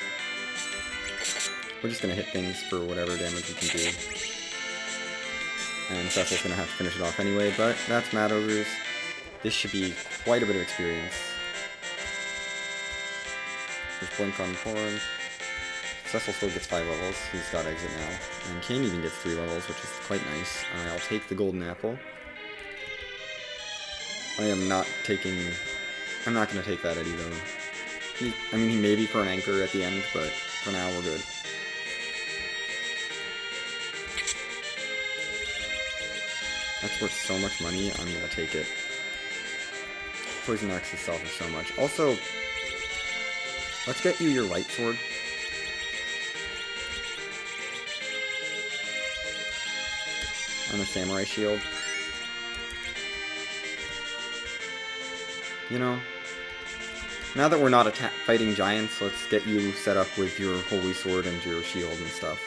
We're just gonna hit things for whatever damage we can do. And Cecil's gonna have to finish it off anyway, but that's Mad Ogres. This should be quite a bit of experience. Just blink on Porn. Cecil still gets 5 levels. He's got exit now. And Kane even gets 3 levels, which is quite nice. I'll take the golden apple. I'm not gonna take that Eddie though. I mean, he may be for an anchor at the end, but for now we're good. That's worth so much money, I'm gonna take it. Poison Axe itself is so much. Also, let's get you your light sword. And a samurai shield. You know, now that we're not fighting giants, let's get you set up with your holy sword and your shield and stuff.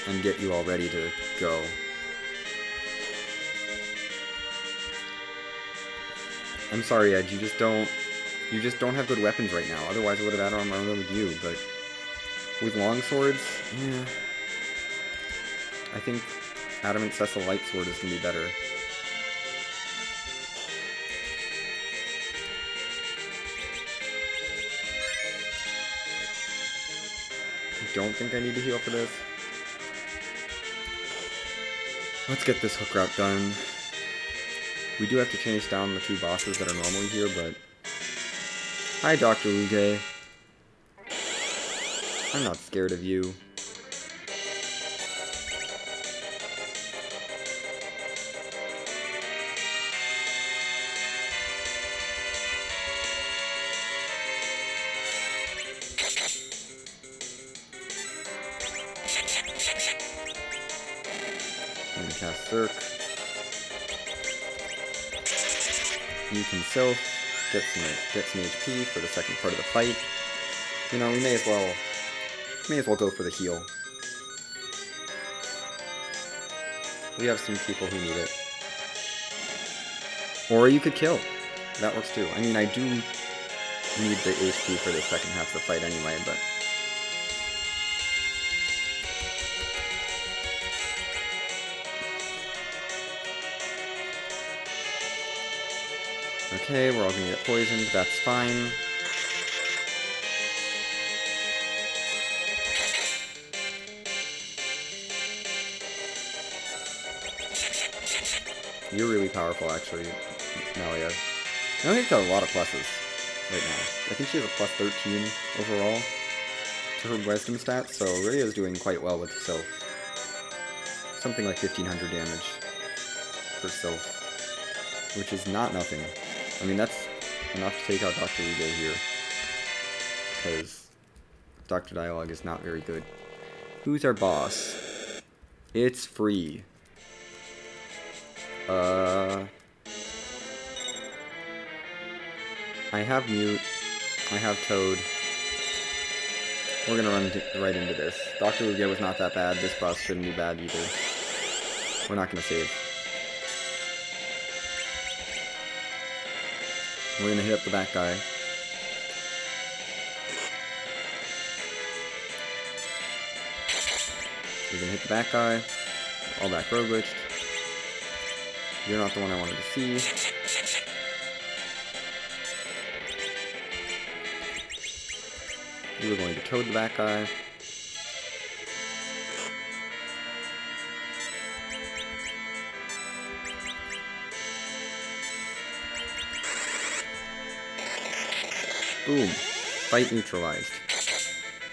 And get you all ready to go. I'm sorry, Ed, you just don't have good weapons right now. Otherwise I would have Adamant Armor with you, but with long swords, yeah. I think Adamant Cecil Light Sword is gonna be better. I don't think I need to heal for this. Let's get this hook route done. We do have to chase down the 2 bosses that are normally here, but... Hi, Dr. Uge. I'm not scared of you. I'm gonna cast Zerk. You can Sylph, get some HP for the second part of the fight. You know, we may as well go for the heal. We have some people who need it. Or you could kill. That works too. I mean, I do need the HP for the second half of the fight anyway, but... Okay, we're all gonna get poisoned, that's fine. You're really powerful, actually, Melia. Melia's got a lot of pluses right now. I think she has a plus 13 overall to her wisdom stats, so Rhea is doing quite well with Sylph. Something like 1500 damage for Sylph, which is not nothing. I mean, that's enough to take out Dr. Uge here, because Dr. Dialogue is not very good. Who's our boss? It's free. I have Mute, I have Toad. We're gonna run right into this. Dr. Uge was not that bad, this boss shouldn't be bad either. We're not going to save. We're going to hit up the back guy. We're going to hit the back guy. All back rogue glitched. You're not the one I wanted to see. You were going to toad the back guy. Boom. Fight neutralized.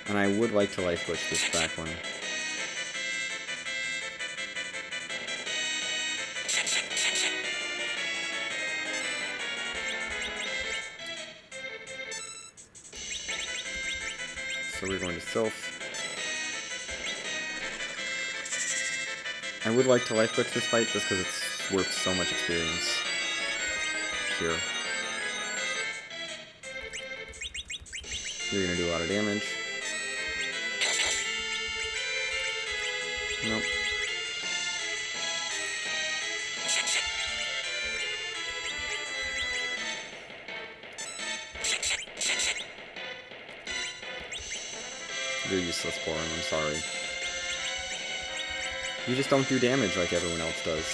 And I would like to life glitch this back one. So we're going to Sylph. I would like to life glitch this fight just because it's worth so much experience. Here. You're going to do a lot of damage. Nope. You're useless, Borum, I'm sorry. You just don't do damage like everyone else does.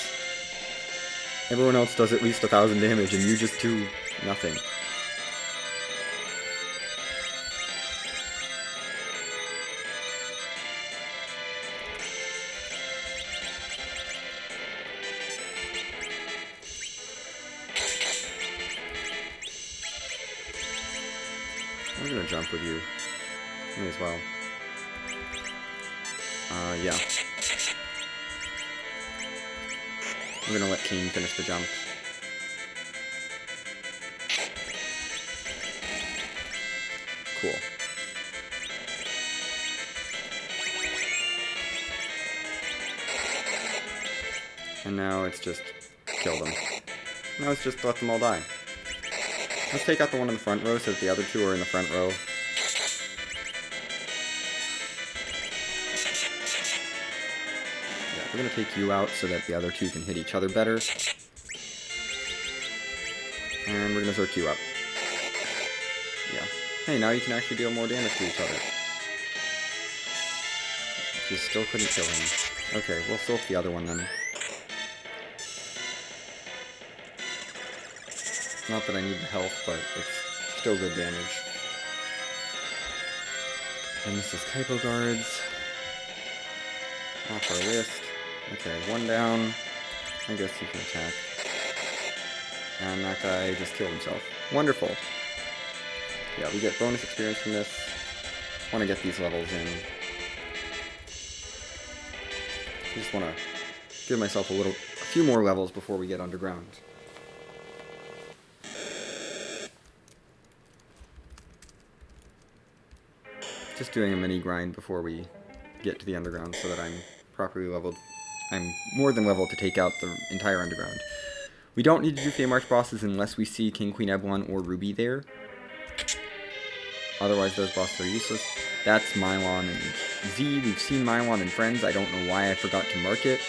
Everyone else does at least 1,000 damage, and you just do nothing. I'm gonna jump with you. Me as well. Yeah. I'm gonna let King finish the jump. Cool. And now it's just kill them. Now it's just let them all die. Let's take out the one in the front row so that the other two are in the front row. Yeah, we're gonna take you out so that the other two can hit each other better. And we're gonna throw Q up. Yeah. Hey, now you can actually deal more damage to each other. You still couldn't kill him. Okay, we'll Sylph the other one then. Not that I need the health, but it's still good damage. And this is Kypo guards. Off our list. Okay, one down. I guess he can attack. And that guy just killed himself. Wonderful. Yeah, we get bonus experience from this. Want to get these levels in. I just want to give myself a few more levels before we get underground. Just doing a mini grind before we get to the underground so that I'm properly leveled. I'm more than leveled to take out the entire underground. We don't need to do Fey March bosses unless we see King, Queen, Eblon, or Ruby there. Otherwise, those bosses are useless. That's Mylon and Z. We've seen Mylon and Friends. I don't know why I forgot to mark it.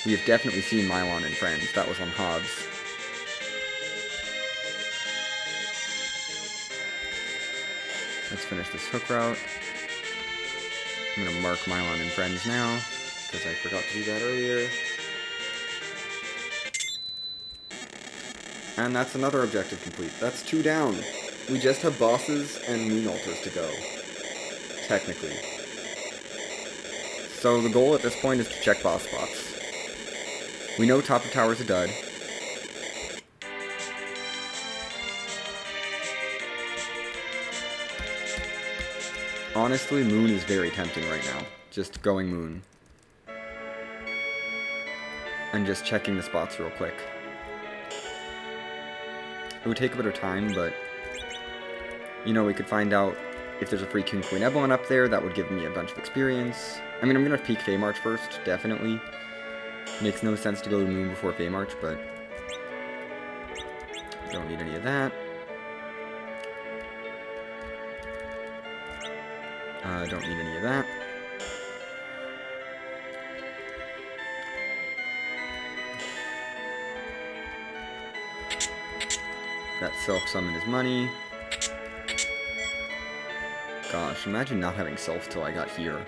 We have definitely seen Mylon and Friends. That was on Hobbs. Let's finish this hook route. I'm going to mark Mylon and Friends now, because I forgot to do that earlier. And that's another objective complete. That's 2 down. We just have bosses and moon altars to go. Technically. So the goal at this point is to check boss spots. We know top of tower's a dud. Honestly, moon is very tempting right now. Just going moon. And just checking the spots real quick. It would take a bit of time, but you know, we could find out if there's a free King Queen Eblon up there. That would give me a bunch of experience. I mean, I'm gonna peek Fey March first, definitely. Makes no sense to go to moon before Fey March, but don't need any of that. Don't need any of that. That self-summon is money. Gosh, imagine not having self till I got here.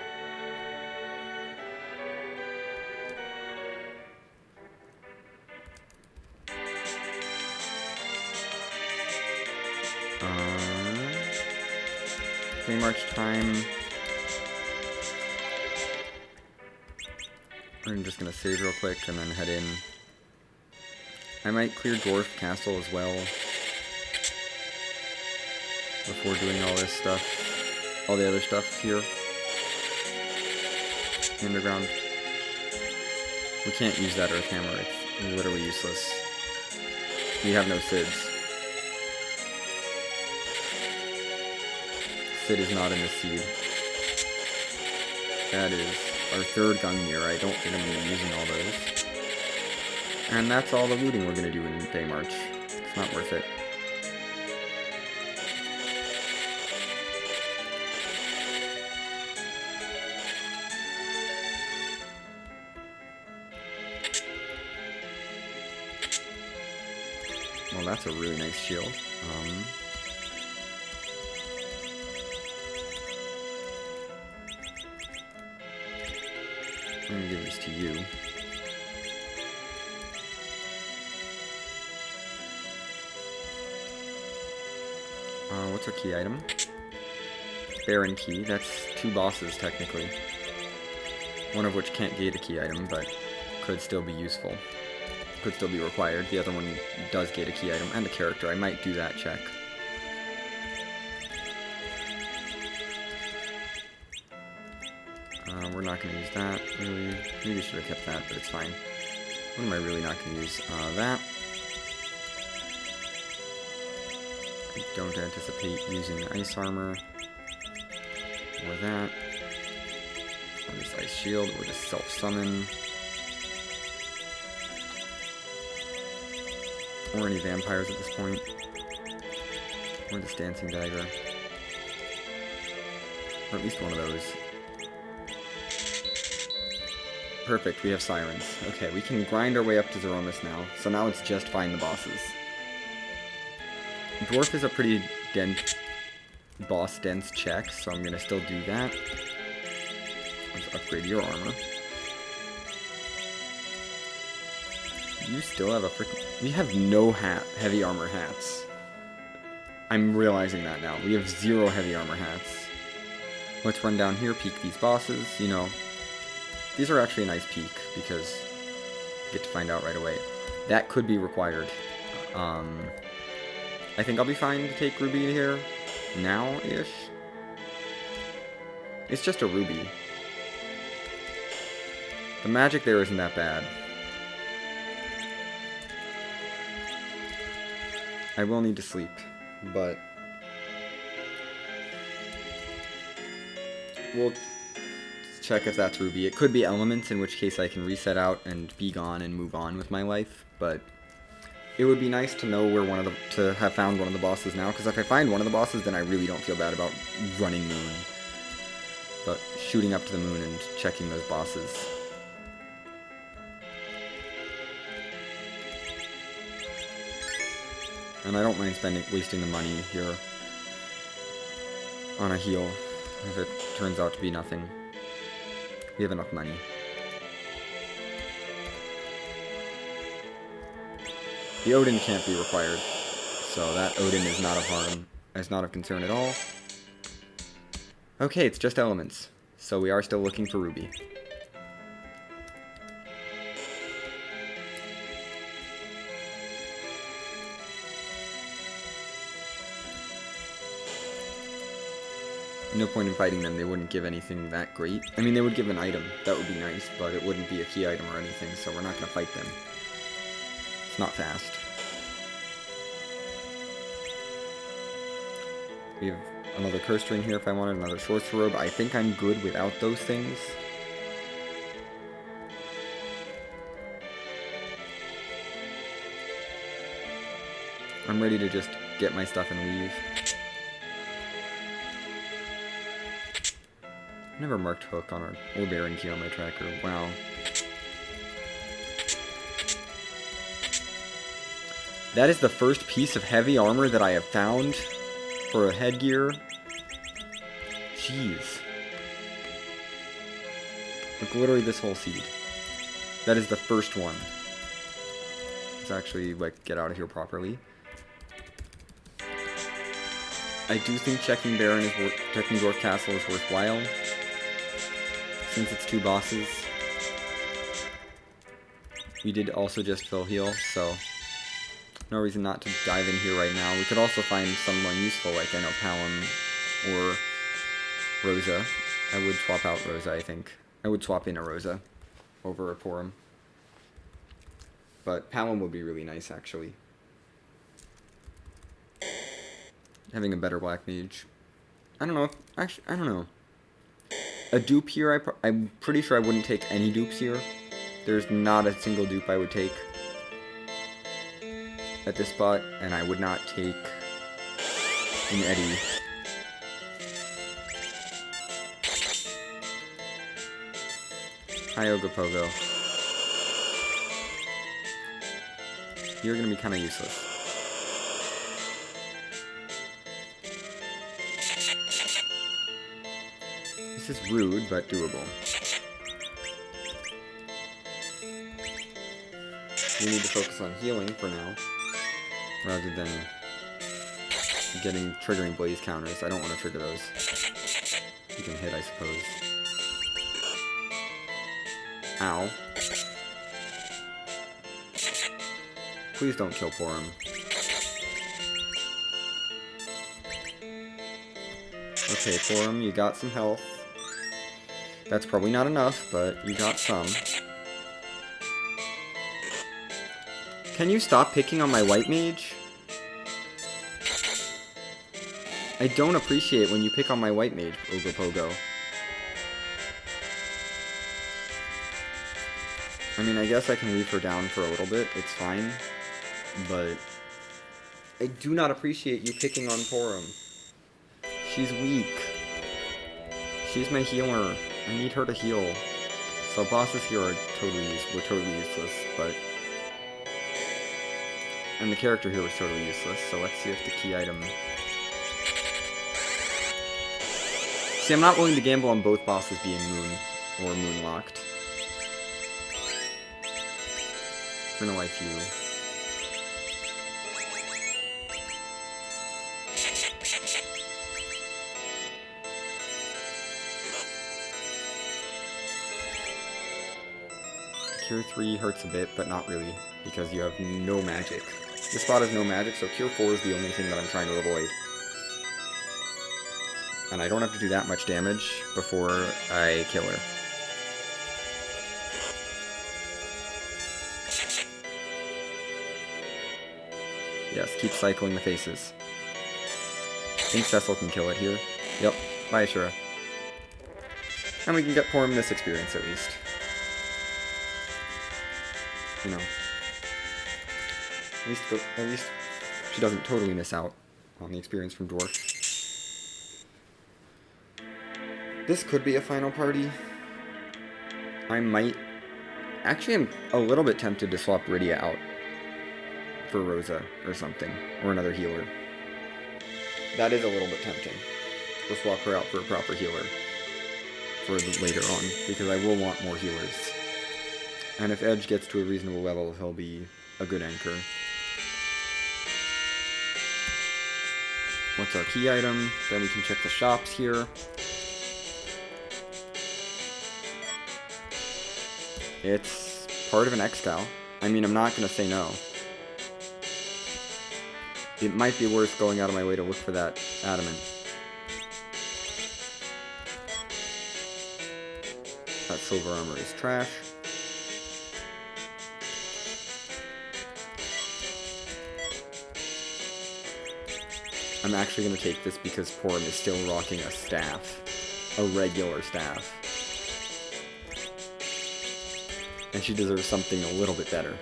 Flame March time. I'm just gonna save real quick and then head in. I might clear Dwarf Castle as well before doing all this stuff, all the other stuff here. Underground. We can't use that Earth Hammer, it's literally useless. We have no Sids. Sid is not in the seed. That is our third gun mirror. I don't think I'm going to be using all those. And that's all the looting we're going to do in Bay March. It's not worth it. Well, that's a really nice shield. I'm going to give this to you. What's our key item? Baron key. That's 2 bosses, technically. One of which can't gate a key item, but could still be useful. Could still be required. The other one does gate a key item and a character. I might do that check. We're not going to use that, really. Maybe we should have kept that, but it's fine. What am I really not going to use? That. I don't anticipate using ice armor. Or that. Or this ice shield, or this self-summon. Or any vampires at this point. Or this dancing dagger. Or at least one of those. Perfect, we have sirens. Okay, we can grind our way up to Zeromus now. So now it's just find the bosses. Dwarf is a pretty boss-dense check, so I'm gonna still do that. Let's upgrade your armor. You still have a freaking... We have no heavy armor hats. I'm realizing that now. We have 0 heavy armor hats. Let's run down here, peek these bosses, you know. These are actually a nice peek, because you get to find out right away. That could be required. I think I'll be fine to take Ruby here now-ish. It's just a Ruby. The magic there isn't that bad. I will need to sleep, but we'll check if that's Ruby. It could be elements, in which case I can reset out and be gone and move on with my life, but it would be nice to know where to have found one of the bosses now, because if I find one of the bosses, then I really don't feel bad about running Moon. But shooting up to the Moon and checking those bosses. And I don't mind wasting the money here on a heal, if it turns out to be nothing. We have enough money. The Odin can't be required, so that Odin is not of harm, is not of concern at all. Okay, it's just elements, so we are still looking for Ruby. No point in fighting them, they wouldn't give anything that great. I mean, they would give an item, that would be nice, but it wouldn't be a key item or anything, so we're not going to fight them. It's not fast. We have another curse ring here if I wanted, another sorcerer robe. I think I'm good without those things. I'm ready to just get my stuff and leave. I never marked hook on or Baron key on my tracker. Wow. That is the first piece of heavy armor that I have found for a headgear. Jeez. Like, literally this whole seed. That is the first one. Let's actually, like, get out of here properly. I do think checking checking Dwarf Castle is worthwhile. Since it's 2 bosses. We did also just fill heal, so no reason not to dive in here right now. We could also find someone useful, like I know Palom or Rosa. I would swap out Rosa, I think. I would swap in a Rosa over a Porum. But Palom would be really nice, actually. Having a better Black Mage. I don't know. Actually, I don't know. A dupe here, I'm pretty sure I wouldn't take any dupes here. There's not a single dupe I would take at this spot, and I would not take an Eddie. Hi, Ogopogo. You're gonna be kind of useless. This is rude, but doable. We need to focus on healing for now, rather than getting triggering blaze counters. I don't want to trigger those. You can hit, I suppose. Ow. Please don't kill Porum. Okay, Porum, you got some health. That's probably not enough, but you got some. Can you stop picking on my white mage? I don't appreciate when you pick on my white mage, Ogopogo. I mean, I guess I can leave her down for a little bit, it's fine. But I do not appreciate you picking on Porum. She's weak. She's my healer. I need her to heal. So bosses here are totally useless, but... And the character here was totally useless, so let's see if the key item... See, I'm not willing to gamble on both bosses being moon or moonlocked. We're gonna life you. Cure 3 hurts a bit, but not really, because you have no magic. This spot has no magic, so Cure 4 is the only thing that I'm trying to avoid. And I don't have to do that much damage before I kill her. Yes, keep cycling the faces. I think Cecil can kill it here. Yep, bye Ashura. And we can get Porum this experience at least. You know. At least she doesn't totally miss out on the experience from Dwarf. This could be a final party. I might... Actually, I'm a little bit tempted to swap Rydia out for Rosa or something, or another healer. That is a little bit tempting. We'll swap her out for a proper healer for later on, because I will want more healers. And if Edge gets to a reasonable level, he'll be a good anchor. What's our key item? Then we can check the shops here. It's part of an X-Cow. I mean, I'm not going to say no. It might be worth going out of my way to look for that adamant. That silver armor is trash. I'm actually going to take this because Porum is still rocking a staff. A regular staff. And she deserves something a little bit better.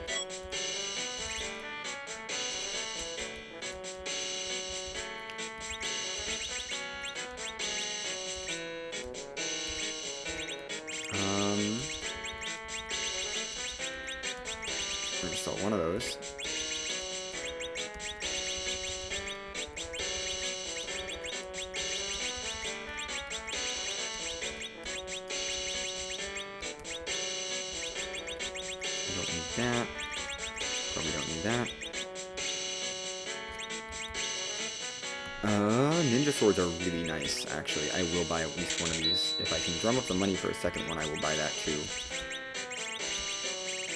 I'm gonna sell one of those. Don't need that. Probably don't need that. Ninja swords are really nice, actually. I will buy at least one of these. If I can drum up the money for a second one, I will buy that too.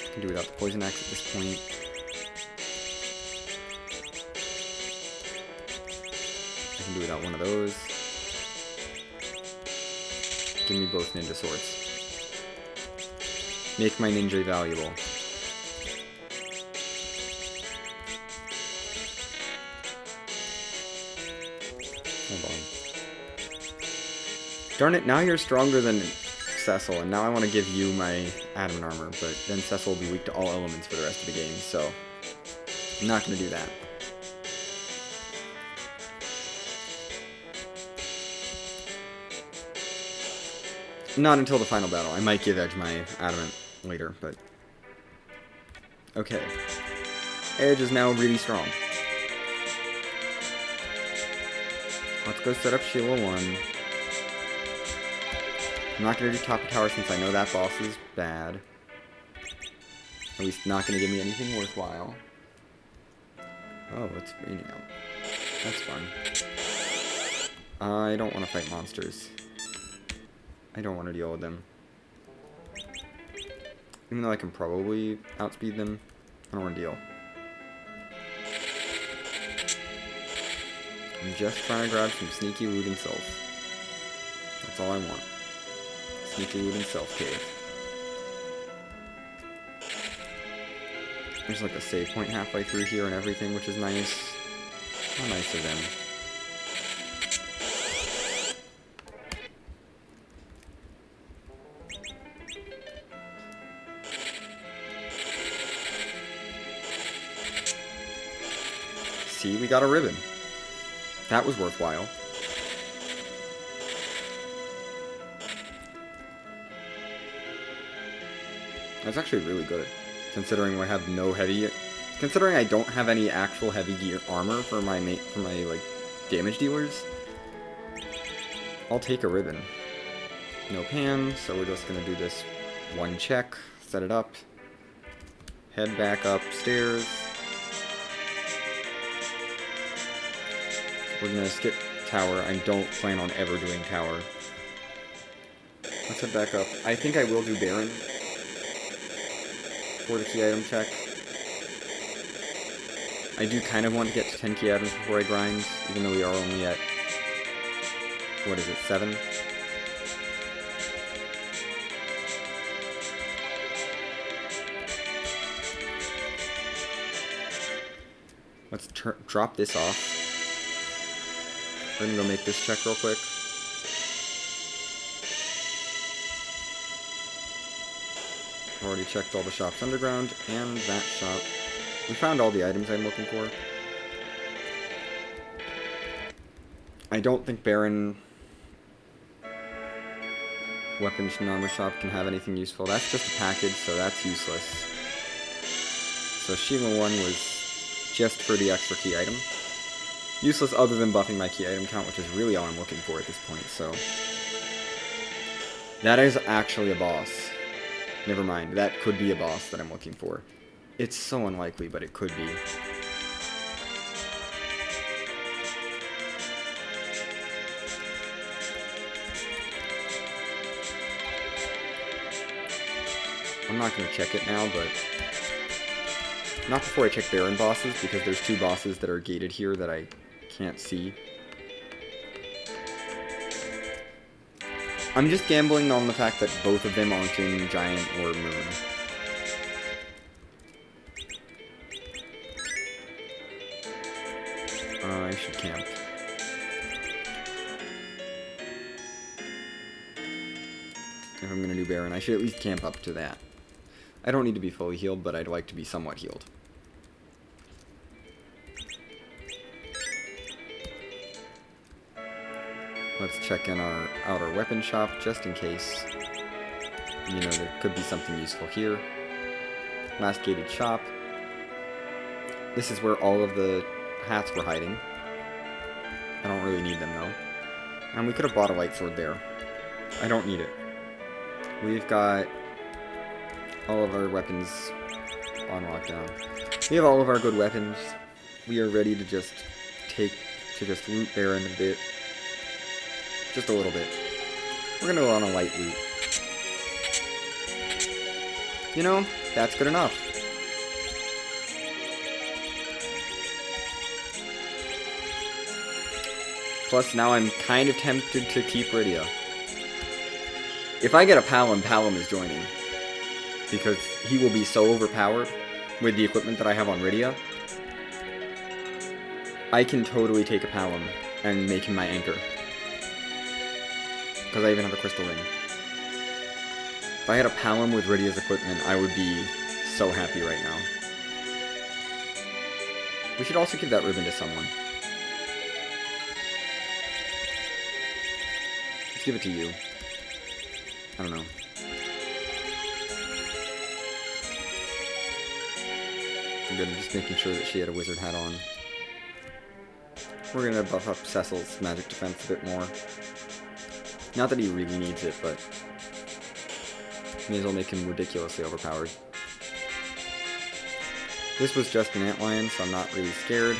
I can do without the poison axe at this point. I can do without one of those. Give me both ninja swords. Make my ninja valuable. Hold on. Darn it, now you're stronger than Cecil, and now I want to give you my adamant armor, but then Cecil will be weak to all elements for the rest of the game, so I'm not going to do that. Not until the final battle. I might give Edge my adamant later, but... Okay. Edge is now really strong. Let's go set up Sheila 1. I'm not going to do top of tower since I know that boss is bad. At least not going to give me anything worthwhile. Oh, it's raining out. That's fun. I don't want to fight monsters. I don't want to deal with them. Even though I can probably outspeed them, I don't want to deal. I'm just trying to grab some sneaky loot and self. That's all I want. Sneaky loot and self cave. There's like a save point halfway through here and everything, which is nice. How nice of them. See, we got a ribbon. That was worthwhile. That's actually really good, considering I have no heavy. Considering I don't have any actual heavy gear armor for my like damage dealers. I'll take a ribbon. No pan, so we're just gonna do this one check, set it up, head back upstairs. We're gonna skip tower. I don't plan on ever doing tower. Let's head back up. I think I will do Baron for the key item check. I do kind of want to get to 10 key items before I grind, even though we are only at, what is it, 7? Let's drop this off. We're gonna go make this check real quick. Already checked all the shops underground and that shop. We found all the items I'm looking for. I don't think Baron Weapons and Armor Shop can have anything useful. That's just a package, so that's useless. So Sheila 1 was just for the extra key item. Useless other than buffing my key item count, which is really all I'm looking for at this point, so... That is actually a boss. Never mind, that could be a boss that I'm looking for. It's so unlikely, but it could be. I'm not going to check it now, but... Not before I check Baron bosses, because there's 2 bosses that are gated here that I can't see. I'm just gambling on the fact that both of them aren't in Giant or Moon. I should camp. If I'm gonna do Baron, I should at least camp up to that. I don't need to be fully healed, but I'd like to be somewhat healed. Let's check in our outer weapon shop, just in case. You know, there could be something useful here. Last gated shop. This is where all of the hats were hiding. I don't really need them, though. And we could have bought a light sword there. I don't need it. We've got all of our weapons on lockdown. We have all of our good weapons. We are ready to just loot Baron a bit. Just a little bit. We're gonna go on a light loot. You know, that's good enough. Plus, now I'm kind of tempted to keep Rydia. If I get a Palom, Palom is joining. Because he will be so overpowered with the equipment that I have on Rydia. I can totally take a Palom and make him my anchor. Because I even have a crystal ring. If I had a Palom with Rydia's equipment, I would be so happy right now. We should also give that ribbon to someone. Let's give it to you. I don't know. I'm good, just making sure that she had a wizard hat on. We're gonna buff up Cecil's magic defense a bit more. Not that he really needs it, but may as well make him ridiculously overpowered. This was just an antlion, so I'm not really scared.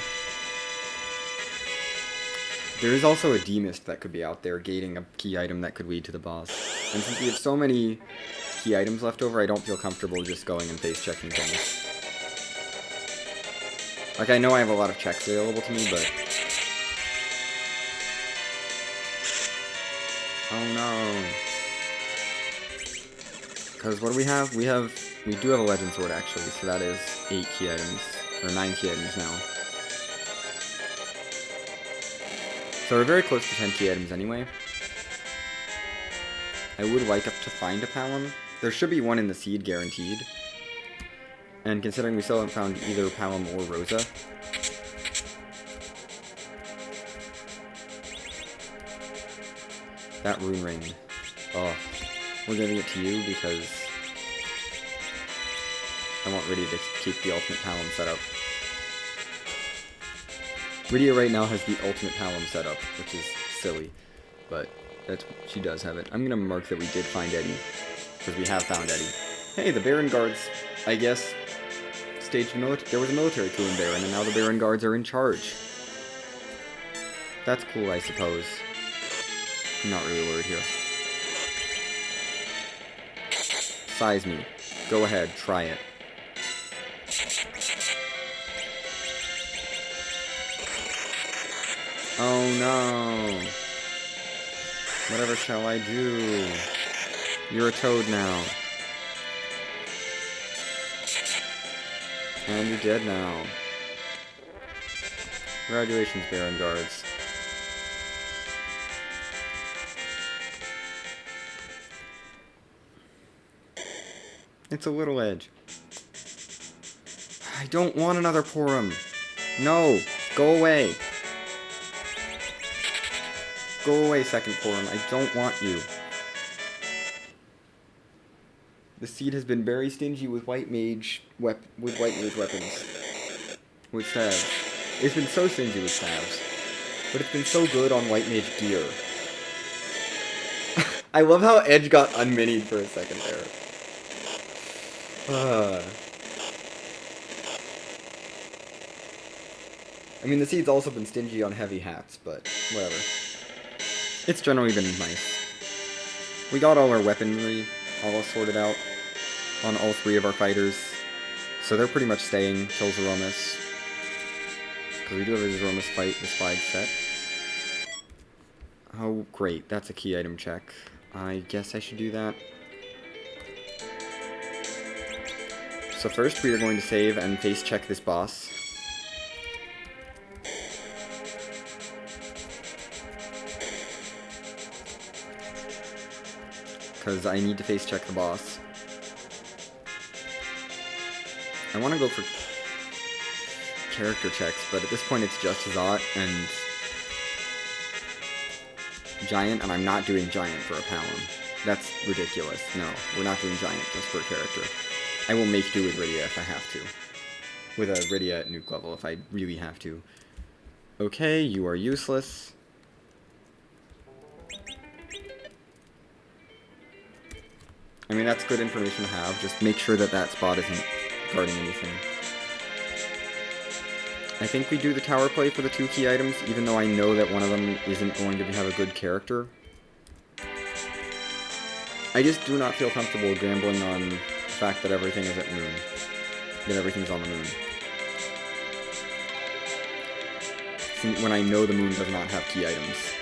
There is also a demist that could be out there gating a key item that could lead to the boss. And since we have so many key items left over, I don't feel comfortable just going and face checking things. Like, I know I have a lot of checks available to me, but... Oh no. Because what do we have? We do have a legend sword actually, so that is 8 key items, or 9 key items now. So we're very close to 10 key items anyway. I would like to find a Palom. There should be one in the seed guaranteed. And considering we still haven't found either Palom or Rosa. That rune ring. Oh. We're giving it to you because I want Rydia to keep the ultimate Palom setup. Rydia right now has the ultimate Palom setup, which is silly, but she does have it. I'm gonna mark that we did find Eddie, because we have found Eddie. Hey, the Baron Guards, I guess, staged there was a military coup in Baron, and now the Baron Guards are in charge. That's cool, I suppose. I'm not really worried here. Size me. Go ahead, try it. Oh no. Whatever shall I do? You're a toad now. And you're dead now. Congratulations, Baron Guards. It's a little edge. I don't want another Porum. No, go away. Go away, second Porum. I don't want you. The seed has been very stingy with white mage weapons. With staves. It's been so stingy with staves. But it's been so good on white mage gear. I love how Edge got unminied for a second there. I mean, the seed's also been stingy on heavy hats, but whatever. It's generally been nice. We got all our weaponry all sorted out on all 3 of our fighters, so they're pretty much staying till Zeromus. Because we do have a Zeromus fight this flagset. Oh, great. That's a key item check. I guess I should do that. So first we are going to save and face check this boss. Because I need to face check the boss. I want to go for character checks, but at this point it's just Zot and Giant, and I'm not doing Giant for a Palom. That's ridiculous. No, we're not doing Giant just for a character. I will make do with Rydia if I have to. With a Rydia at nuke level if I really have to. Okay, you are useless. I mean, that's good information to have. Just make sure that that spot isn't guarding anything. I think we do the tower play for the 2 key items, even though I know that one of them isn't going to have a good character. I just do not feel comfortable gambling on the fact that everything is at moon. That everything's on the moon. When I know the moon does not have key items.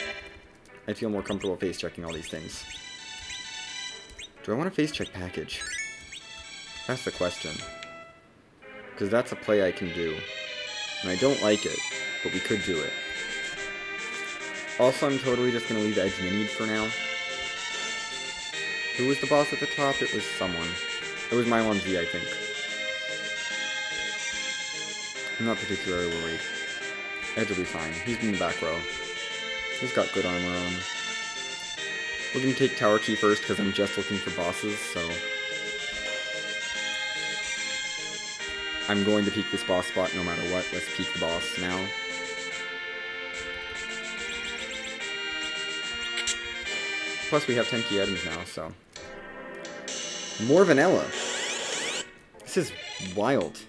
I feel more comfortable face checking all these things. Do I want to face check package? That's the question. Because that's a play I can do. And I don't like it, but we could do it. Also, I'm totally just going to leave Edge minied for now. Who was the boss at the top? It was someone. It was Mylon Z, I think. I'm not particularly worried. Edge will be fine. He's in the back row. He's got good armor on. We're going to take Tower Key first because I'm just looking for bosses, so... I'm going to peek this boss spot no matter what. Let's peek the boss now. Plus we have 10 key items now, so... More vanilla! This is wild.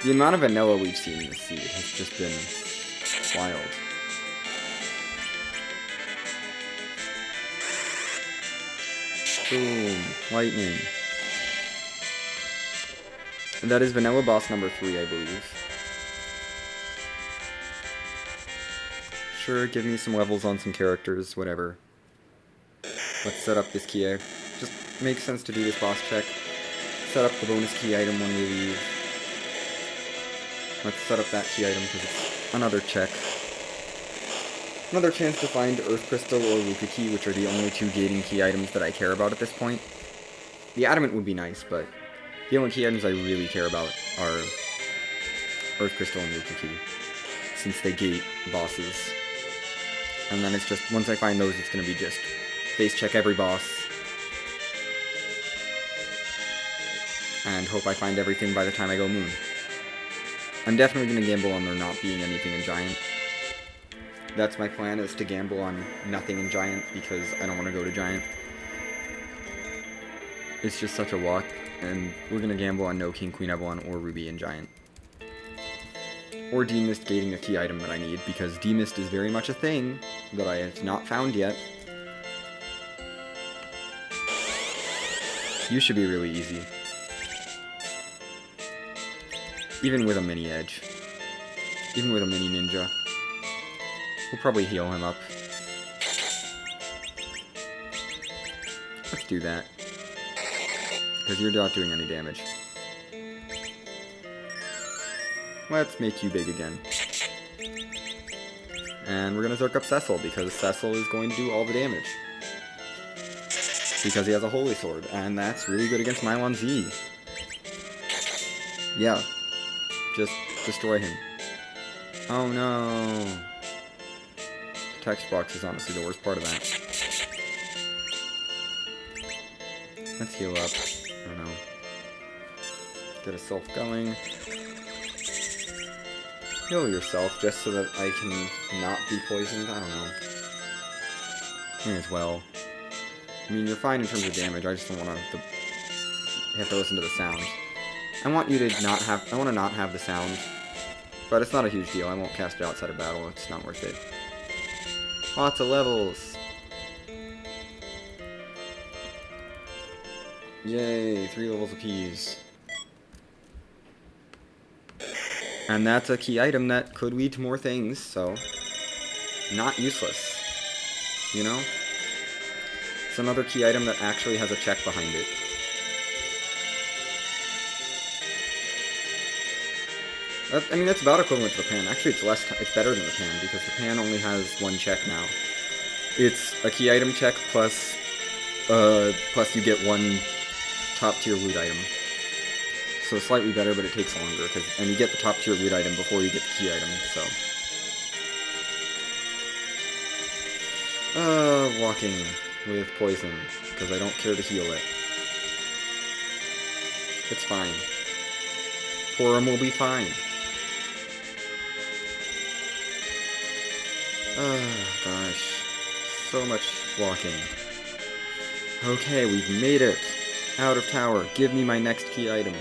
The amount of vanilla we've seen in this seed has just been wild. Boom. Lightning. And that is vanilla boss number 3, I believe. Sure, give me some levels on some characters, whatever. Let's set up this key. Just makes sense to do this boss check. Set up the bonus key item when we leave. Let's set up that key item because it's another check. Another chance to find Earth Crystal or Ruka Key, which are the only 2 gating key items that I care about at this point. The Adamant would be nice, but the only key items I really care about are Earth Crystal and Ruka Key, since they gate bosses. And then it's just, once I find those, it's going to be just face check every boss. And hope I find everything by the time I go moon. I'm definitely going to gamble on there not being anything in Giant. That's my plan, is to gamble on nothing in Giant, because I don't want to go to Giant. It's just such a walk, and we're going to gamble on no King, Queen, Evelyn, or Ruby in Giant. Or D-Mist gating a key item that I need, because D-Mist is very much a thing that I have not found yet. You should be really easy. Even with a mini Edge. Even with a mini Ninja. We'll probably heal him up. Let's do that. Because you're not doing any damage. Let's make you big again. And we're going to Zerk up Cecil, because Cecil is going to do all the damage. Because he has a Holy Sword, and that's really good against Mylon Z. Yeah. Just destroy him. Oh no. The text box is honestly the worst part of that. Let's heal up. I don't know. Get a self going. Heal yourself just so that I can not be poisoned. I don't know. May as well. I mean, you're fine in terms of damage. I just don't want to have to listen to the sound. I want you to not have... I want to not have the sound. But it's not a huge deal. I won't cast it outside of battle. It's not worth it. Lots of levels. Yay, 3 levels apiece. And that's a key item that could lead to more things, so... not useless. You know? It's another key item that actually has a check behind it. I mean, that's about equivalent to the pan. Actually, it's better than the pan, because the pan only has 1 check now. It's a key item check plus you get 1 top tier loot item. So slightly better, but it takes longer, and you get the top tier loot item before you get the key item, so. Walking with poison, because I don't care to heal it. It's fine. Porum will be fine. Oh, gosh. So much walking. Okay, we've made it. Out of tower. Give me my next key item.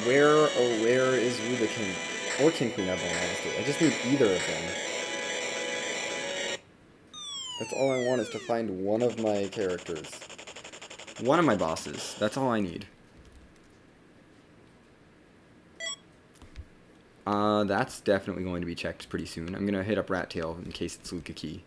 Where is Rubikin? Or King Queen Evelyn, honestly. I just need either of them. That's all I want, is to find one of my characters. One of my bosses. That's all I need. That's definitely going to be checked pretty soon. I'm gonna hit up Rat Tail in case it's Luca Key.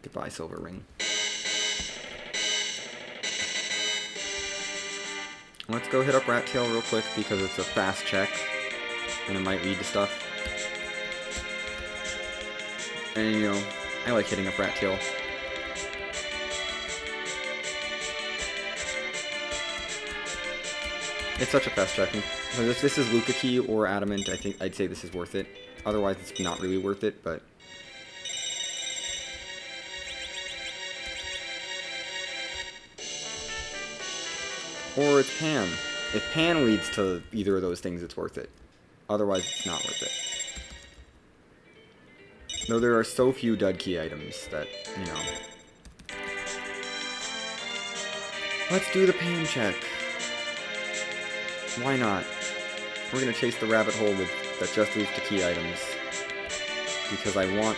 Goodbye, Silver Ring. Let's go hit up Rat Tail real quick because it's a fast check and it might lead to stuff. And you know, I like hitting up Rat Tail. It's such a fast check. So if this is Luca Key or Adamant, I think I'd say this is worth it. Otherwise, it's not really worth it, but... Or it's Pan. If Pan leads to either of those things, it's worth it. Otherwise, it's not worth it. Though there are so few dud key items that, you know... Let's do the Pan check. Why not? We're gonna chase the rabbit hole that just leads to key items. Because I want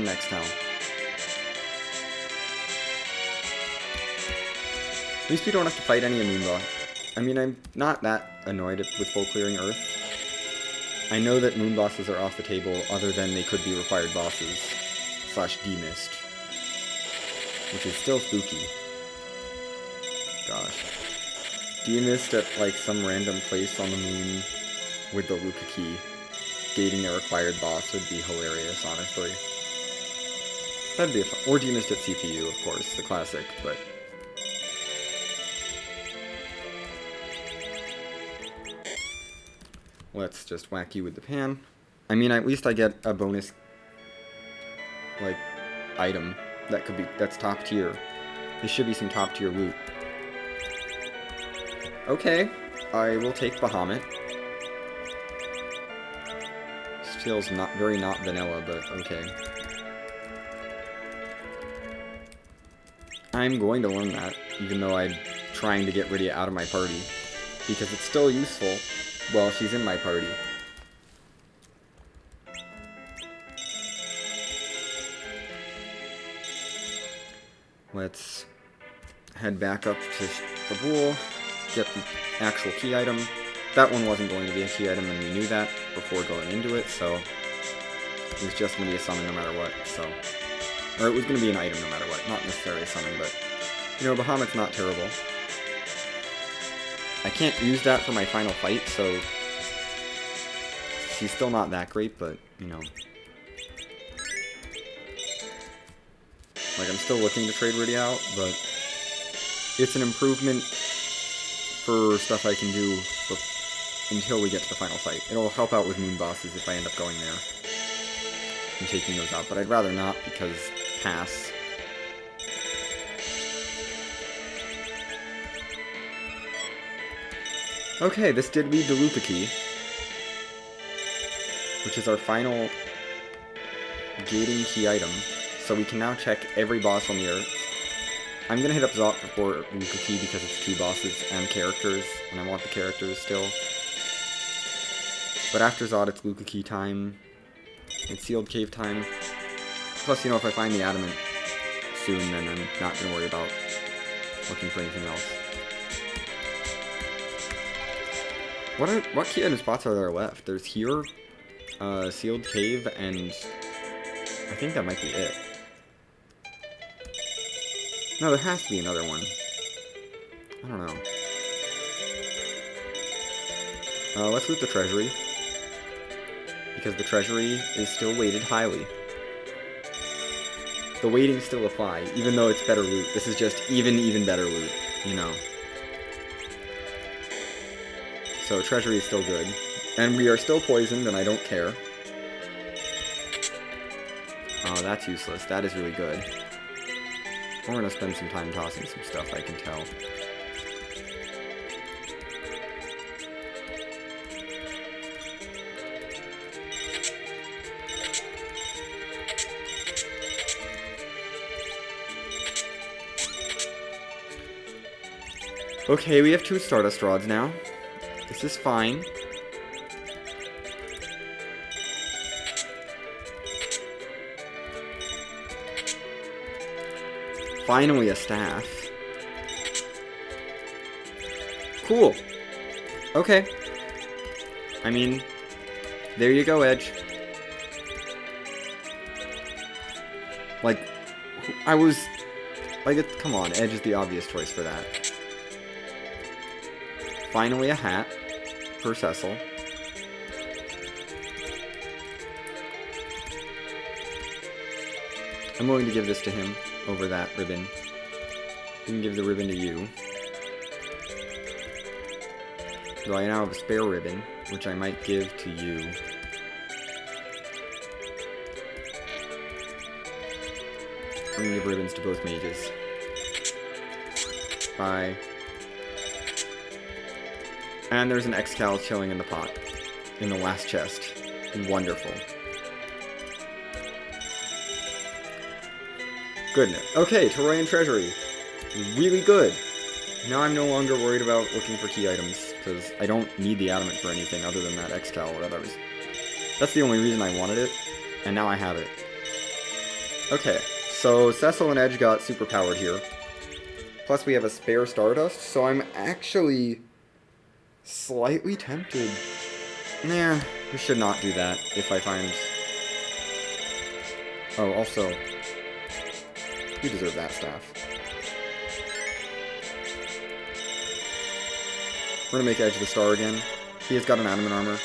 next now. At least we don't have to fight any Amoonba. I mean, I'm not that annoyed with full clearing Earth. I know that moon bosses are off the table other than they could be required bosses. / demist. Which is still spooky. Gosh. Demist at, like, some random place on the moon with the Luca Key gating the required boss would be hilarious, honestly. That'd be a fun... Or Demist at CPU, of course, the classic, but... Let's just whack you with the pan. I mean, at least I get a bonus, like, item that's top tier. This should be some top tier loot. Okay, I will take Bahamut. This feels very not vanilla, but okay. I'm going to learn that, even though I'm trying to get Rydia out of my party, because it's still useful while she's in my party. Let's head back up to the pool, get the actual key item. That one wasn't going to be a key item, and we knew that before going into it, so it was just going to be a summon no matter what, so... Or it was going to be an item no matter what, not necessarily a summon, but... You know, Bahamut's not terrible. I can't use that for my final fight, so... She's still not that great, but, you know... Like, I'm still looking to trade Rydia out, but... It's an improvement for stuff I can do until we get to the final fight. It'll help out with moon bosses if I end up going there and taking those out, but I'd rather not because pass. Okay, this did lead to Luca Key, which is our final gating key item, so we can now check every boss on the Earth. I'm gonna hit up Zot before Luca Key because it's 2 bosses and characters, and I want the characters still. But after Zot, it's Luca Key time. It's Sealed Cave time. Plus, you know, if I find the Adamant soon, then I'm not gonna worry about looking for anything else. What key item spots are there left? There's here, Sealed Cave, and I think that might be it. No, there has to be another one. I don't know. Let's loot the treasury. Because the treasury is still weighted highly. The weightings still apply, even though it's better loot. This is just even better loot, you know. So treasury is still good. And we are still poisoned, and I don't care. Oh, that's useless. That is really good. We're gonna spend some time tossing some stuff, I can tell. Okay, we have 2 Stardust Rods now. This is fine. Finally a staff. Cool. Okay. I mean, there you go, Edge. Like, I was... Like, come on, Edge is the obvious choice for that. Finally a hat for Cecil. I'm willing to give this to him over that ribbon. You can give the ribbon to you. Though I now have a spare ribbon, which I might give to you. I'm gonna give ribbons to both mages. Bye. And there's an Excal chilling in the pot. In the last chest. Wonderful. Goodness. Okay, Terrain Treasury. Really good. Now I'm no longer worried about looking for key items, because I don't need the adamant for anything other than that Excal that I was... That's the only reason I wanted it, and now I have it. Okay, so Cecil and Edge got super powered here. Plus we have a spare Stardust, so I'm actually slightly tempted. Nah, we should not do that if I find... Oh, also, you deserve that staff. We're gonna make Edge the star again. He has got an adamant armor.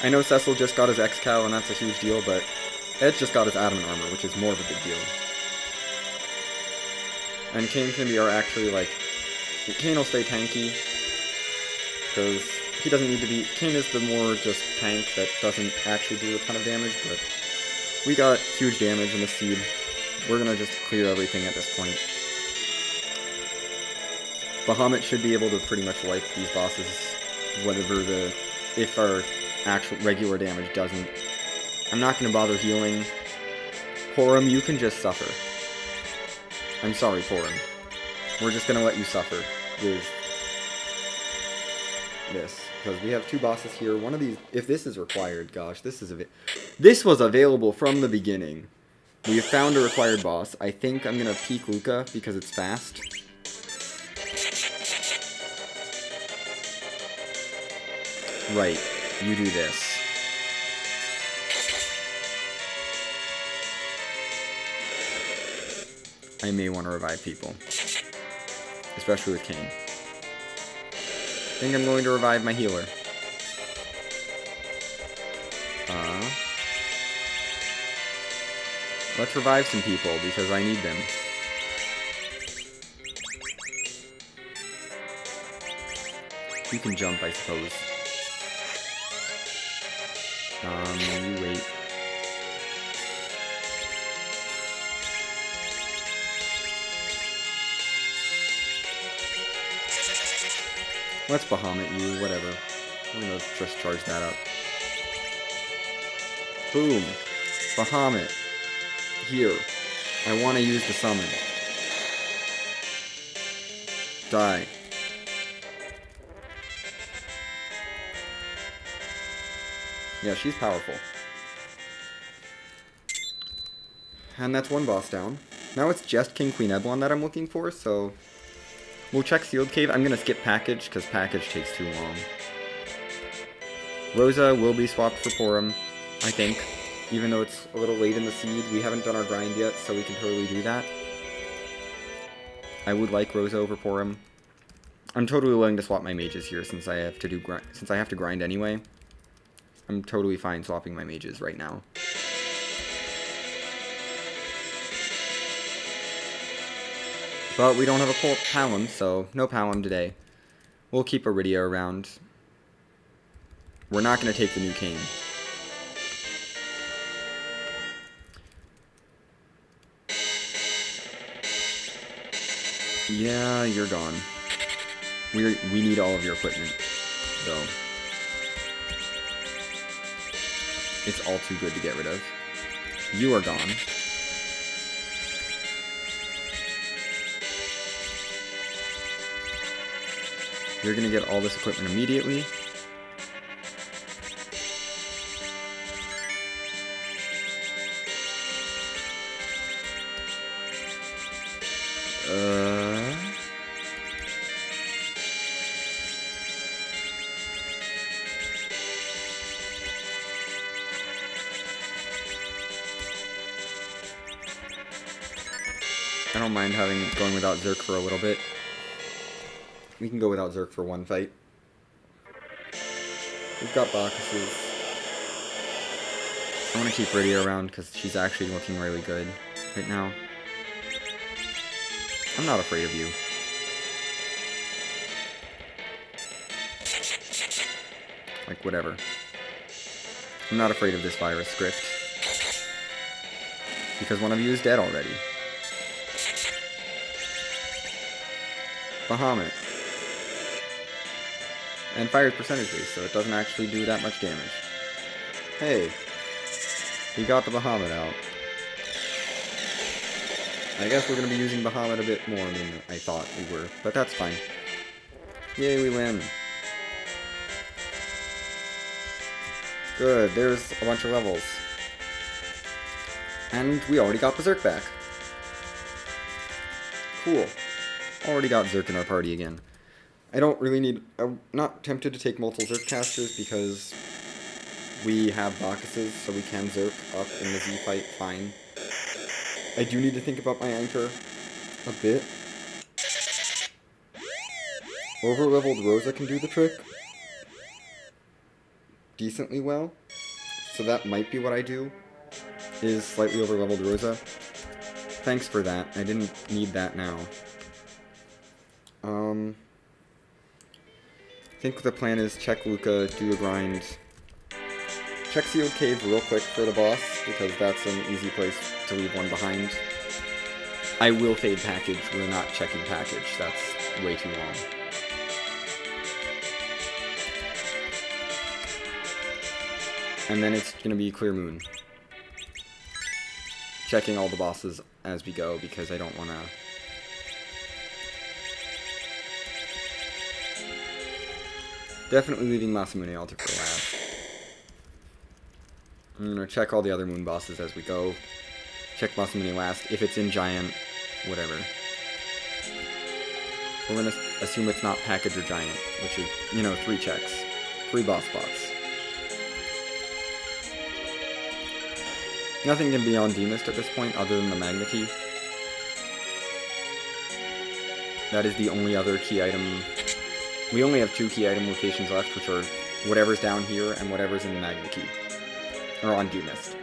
I know Cecil just got his X-Cal and that's a huge deal, but Edge just got his adamant armor, which is more of a big deal. And Kane can be our actually, like... Kane will stay tanky, because he doesn't need to be... Kane is the more just tank that doesn't actually do a ton of damage, but we got huge damage in the seed. We're gonna just clear everything at this point. Bahamut should be able to pretty much wipe these bosses, whatever the... if our actual regular damage doesn't. I'm not gonna bother healing. Porum, you can just suffer. I'm sorry, Porum. We're just gonna let you suffer with this, because we have 2 bosses here. One of these, if this is required, gosh, this was available from the beginning. We have found a required boss. I think I'm gonna peek Luca because it's fast. Right, you do this. I may want to revive people. Especially with Kane. I think I'm going to revive my healer. Let's revive some people, because I need them. You can jump, I suppose. You wait. Let's Bahamut you, whatever. We're gonna just charge that up. Boom! Bahamut. Here. I want to use the summon. Die. Yeah, she's powerful. And that's one boss down. Now it's just King Queen Eblon that I'm looking for, so... We'll check Sealed Cave. I'm gonna skip Package, because Package takes too long. Rosa will be swapped for Porum, I think. Even though it's a little late in the seed, we haven't done our grind yet, so we can totally do that. I would like Rosa over Porum. I'm totally willing to swap my mages here, since I have to grind anyway. I'm totally fine swapping my mages right now. But we don't have a Palom, so no Palom today. We'll keep Iridia around. We're not going to take the new Kane. Yeah, you're gone. We need all of your equipment, though. It's all too good to get rid of. You are gone. You're gonna get all this equipment immediately. I don't mind going without Zerk for a little bit. We can go without Zerk for one fight. We've got Bacchuses. I want to keep Rydia around because she's actually looking really good right now. I'm not afraid of you. Like, whatever. I'm not afraid of this virus script. Because one of you is dead already. Bahamut. And fire's percentage based, so it doesn't actually do that much damage. Hey. We got the Bahamut out. I guess we're going to be using Bahamut a bit more than I thought we were, but that's fine. Yay, we win. Good, there's a bunch of levels. And we already got Berserk back. Cool. Already got Zerk in our party again. I don't really need... I'm not tempted to take multiple Zerk casters because we have Bacchuses, so we can Zerk up in the Z fight fine. I do need to think about my anchor a bit. Over-leveled Rosa can do the trick decently well, so that might be what I do, is slightly over-leveled Rosa. Thanks for that. I didn't need that now. I think the plan is check Luca, do a grind, check Sealed Cave real quick for the boss, because that's an easy place to leave one behind. I will fade package, we're not checking package, that's way too long. And then it's gonna be Clear Moon. Checking all the bosses as we go, because I don't wanna... Definitely leaving Masamune Altar for last. I'm gonna check all the other moon bosses as we go. Check Masamune last. If it's in Giant, whatever. We're gonna assume it's not Package or Giant, which is, 3 checks. 3 boss spots. Nothing can be on Demist at this point other than the Magma Key. That is the only other key item. We only have 2 key item locations left, which are whatever's down here and whatever's in the Magma Key. Or on Demist.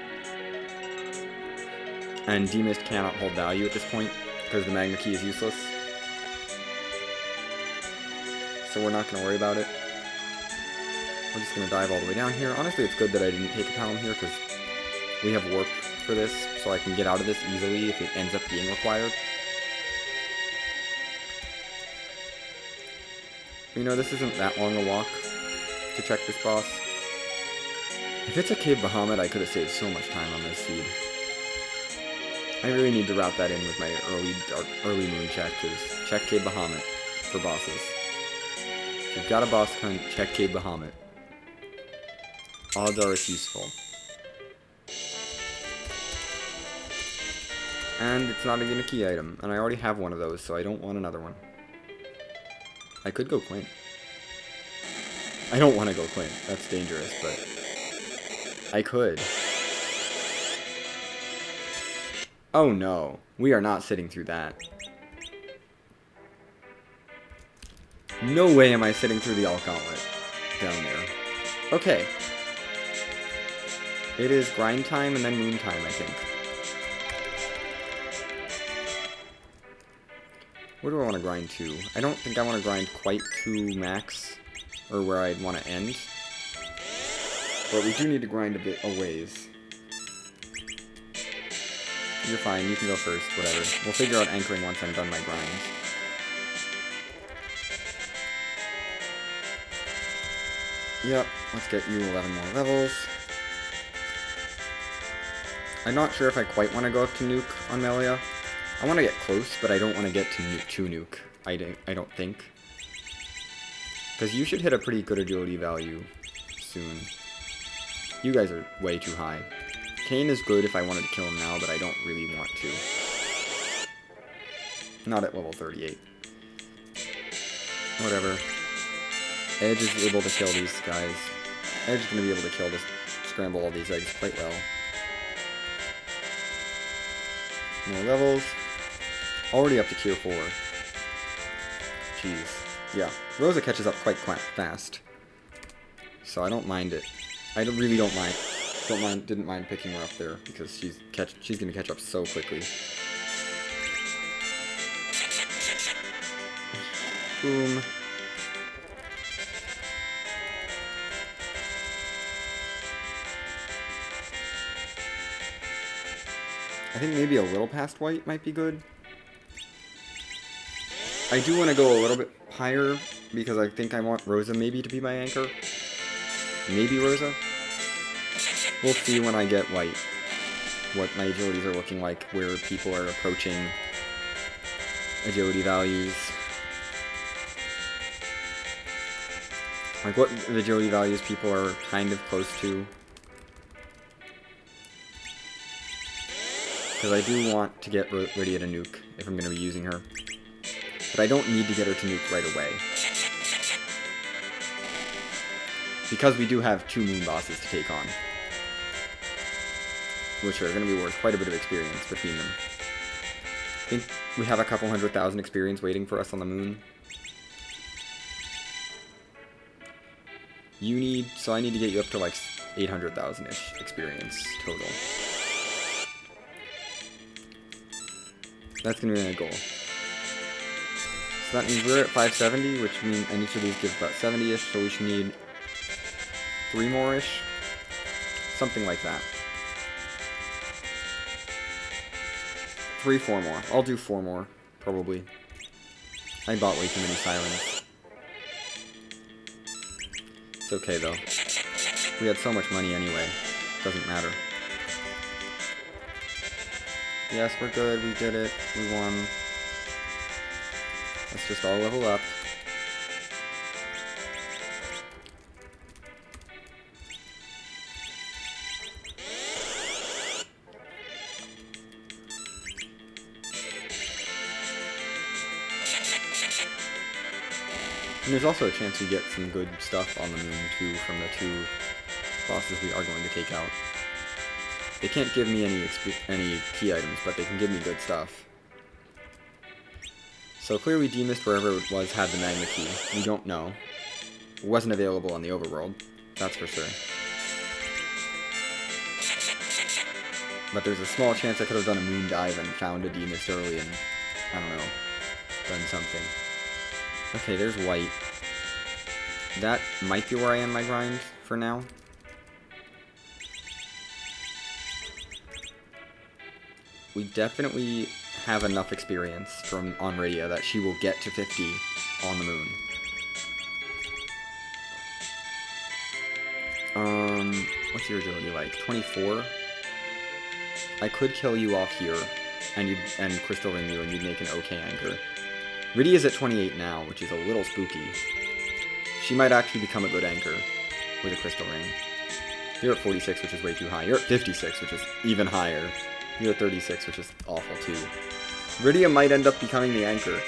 And Demist cannot hold value at this point, because the Magma Key is useless. So we're not going to worry about it. We're just going to dive all the way down here. Honestly, it's good that I didn't take a column here, because we have warp for this, so I can get out of this easily if it ends up being required. This isn't that long a walk to check this boss. If it's a Cave Bahamut, I could have saved so much time on this seed. I really need to route that in with my early moon check, because check Cave Bahamut for bosses. If you've got a boss hunt, check Cave Bahamut. Odds are it's useful. And it's not even a key item, and I already have one of those, so I don't want another one. I could go Quint. I don't want to go Quint. That's dangerous, but I could. Oh no, we are not sitting through that. No way am I sitting through the Alt Gauntlet down there. Okay. It is grind time and then moon time, I think. Where do I want to grind to? I don't think I want to grind quite to max, or where I'd want to end. But we do need to grind a bit a ways. You're fine, you can go first, whatever. We'll figure out anchoring once I'm done my grind. Yep, let's get you 11 more levels. I'm not sure if I quite want to go up to nuke on Melia. I want to get close, but I don't want to get to nuke. I don't think. Because you should hit a pretty good agility value soon. You guys are way too high. Kane is good if I wanted to kill him now, but I don't really want to. Not at level 38. Whatever. Edge is able to kill these guys. Edge is going to be able to kill this, scramble all these eggs quite well. More levels. Already up to tier 4. Jeez. Yeah, Rosa catches up quite fast. So I don't mind it. I really don't mind. Didn't mind picking her up there because she's gonna catch up so quickly. Boom. I think maybe a little past white might be good. I do want to go a little bit higher because I think I want Rosa maybe to be my anchor. Maybe Rosa. We'll see when I get white what my agilities are looking like, where people are approaching agility values. Like what agility values people are kind of close to. Because I do want to get Rydia to nuke if I'm going to be using her. But I don't need to get her to nuke right away. Because we do have 2 moon bosses to take on. Which are going to be worth quite a bit of experience between them. I think we have a couple 100,000 experience waiting for us on the moon. So I need to get you up to like 800,000-ish experience total. That's going to be my goal. So that means we're at 570, which means, and each of these gives about 70-ish, so we should need 3 more-ish. Something like that. 3, 4 more. I'll do 4 more, probably. I bought way too many sirens. It's okay, though. We had so much money anyway. Doesn't matter. Yes, we're good. We did it. We won. Let's just all level up. And there's also a chance we get some good stuff on the moon, too, from the 2 bosses we are going to take out. They can't give me any key items, but they can give me good stuff. So clearly D-Mist, wherever it was, had the Magma Key. We don't know. It wasn't available on the overworld, that's for sure. But there's a small chance I could have done a moon dive and found a D-Mist early and, I don't know, done something. Okay, there's white. That might be where I end my grind for now. We definitely have enough experience on Rydia that she will get to 50 on the moon. What's your agility like? 24? I could kill you off here, and crystal ring you, and you'd make an okay anchor. Rydia's at 28 now, which is a little spooky. She might actually become a good anchor with a crystal ring. You're at 46, which is way too high. You're at 56, which is even higher. You're at 36, which is awful too. Rydia might end up becoming the anchor.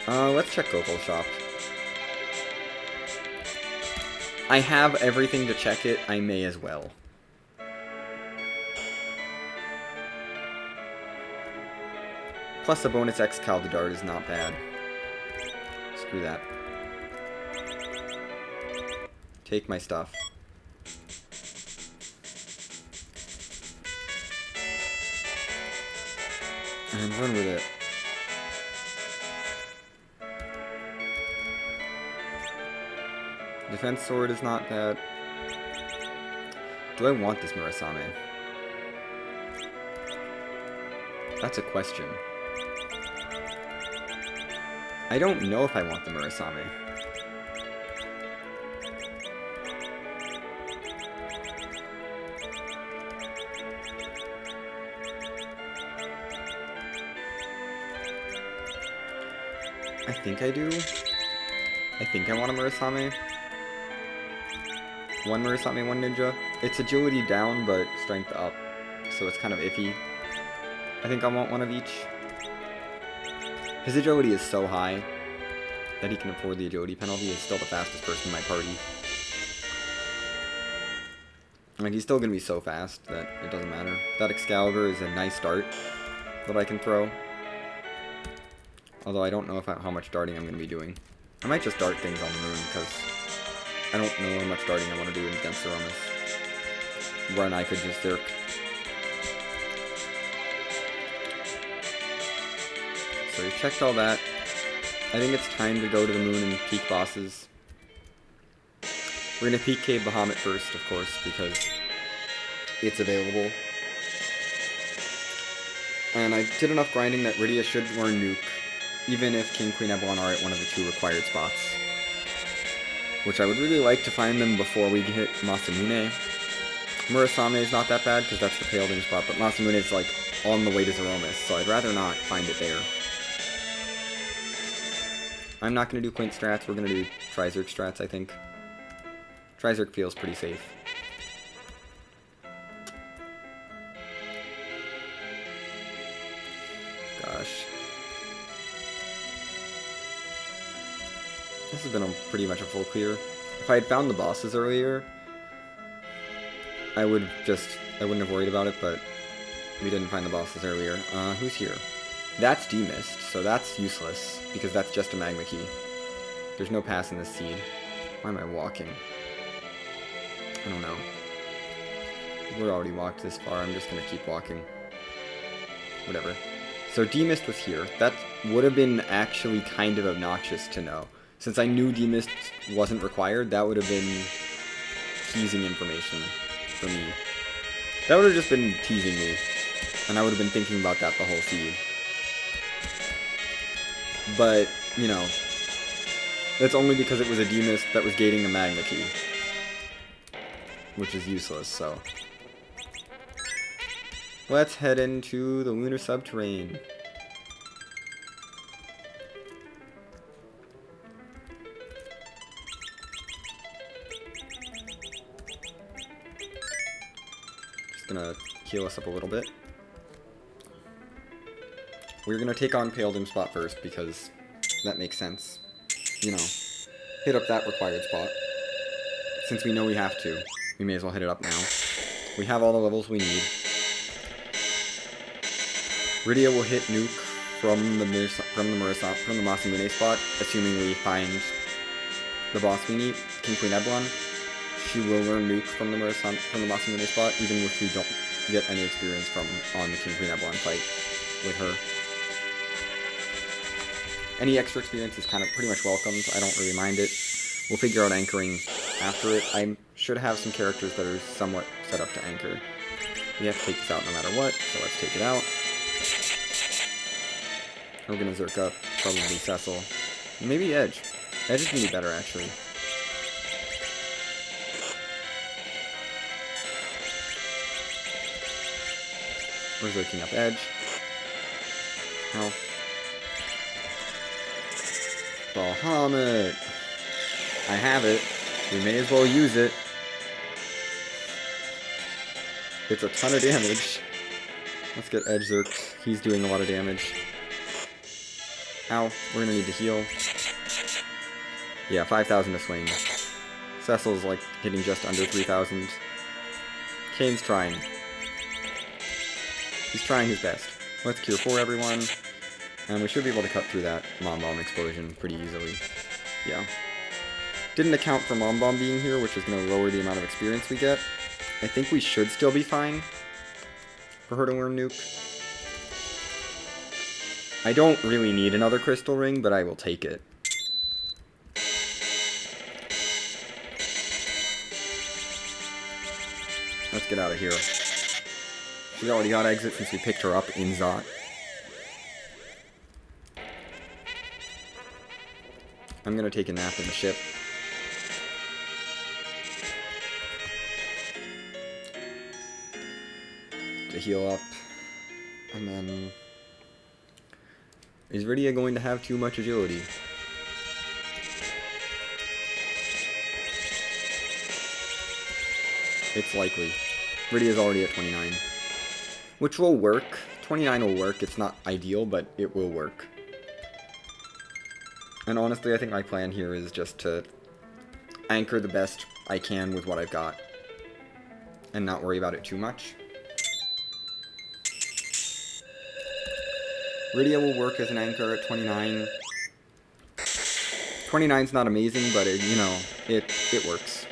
Let's check Gokul Shop. I have everything to check it, I may as well. Plus a bonus X Caldedard is not bad. Screw that. Take my stuff. And run with it. Defense sword is not bad. Do I want this Murasame? That's a question. I don't know if I want the Murasame. I think I do. I think I want a Murasame. One Murasame, one Ninja. It's agility down, but strength up. So it's kind of iffy. I think I want one of each. His agility is so high that he can afford the agility penalty. He's still the fastest person in my party. Like, he's still going to be so fast that it doesn't matter. That Excalibur is a nice dart that I can throw. Although I don't know how much darting I'm going to be doing. I might just dart things on the moon, because I don't know how much darting I want to do against Zeromus. When I could just Zerk. So we checked all that. I think it's time to go to the moon and peak bosses. We're going to peak Cave Bahamut first, of course, because it's available. And I did enough grinding that Rydia should learn Nuke, even if King, Queen, Eblon are at one of the 2 required spots. Which I would really like to find them before we hit Masamune. Murasame is not that bad, because that's the Paladin spot, but Masamune is, like, on the way to Zeromus, so I'd rather not find it there. I'm not going to do Quint strats, we're going to do Trizerk strats, I think. Trizerk feels pretty safe. Gosh. This has been pretty much a full clear. If I had found the bosses earlier, I wouldn't have worried about it, but we didn't find the bosses earlier. Who's here? That's demist, so that's useless, because that's just a magma key. There's no pass in this seed. Why am I walking? I don't know. We're already walked this far, I'm just gonna keep walking. Whatever. So demist was here. That would have been actually kind of obnoxious to know. Since I knew demist wasn't required, that would have been teasing information for me. That would have just been teasing me. And I would have been thinking about that the whole seed. But, you know, that's only because it was a demist that was gating the magma key. Which is useless, so. Let's head into the lunar subterrane. Just gonna heal us up a little bit. We're gonna take on Paladin spot first because that makes sense. You know, hit up that required spot. Since we know we have to, we may as well hit it up now. We have all the levels we need. Rydia will hit Nuke from the Masamune spot, assuming we find the boss we need, King Queen Eblon. She will learn Nuke from the Masamune spot, even if we don't get any experience on the King Queen Eblon fight with her. Any extra experience is kind of pretty much welcomed. I don't really mind it. We'll figure out anchoring after it. I should have some characters that are somewhat set up to anchor. We have to take this out no matter what, so let's take it out. We're gonna Zerk up, probably Cecil. Maybe Edge. Edge is gonna be better, actually. We're Zerking up Edge. Ow. Bahamut! I have it. We may as well use it. It's a ton of damage. Let's get Edge Zerked. He's doing a lot of damage. Ow. We're gonna need to heal. Yeah, 5,000 to swing. Cecil's like hitting just under 3,000. Kane's trying. He's trying his best. Let's cure 4 everyone. And we should be able to cut through that Mom Bomb explosion pretty easily. Yeah. Didn't account for Mom Bomb being here, which is going to lower the amount of experience we get. I think we should still be fine for her to learn Nuke. I don't really need another crystal ring, but I will take it. Let's get out of here. She already got exit since we picked her up in Zot. I'm gonna take a nap in the ship. To heal up. And then... Is Rydia going to have too much agility? It's likely. Rydia's already at 29. Which will work. 29 will work. It's not ideal, but it will work. And honestly, I think my plan here is just to anchor the best I can with what I've got. And not worry about it too much. Rydia will work as an anchor at 29. 29's not amazing, but it, you know, it works.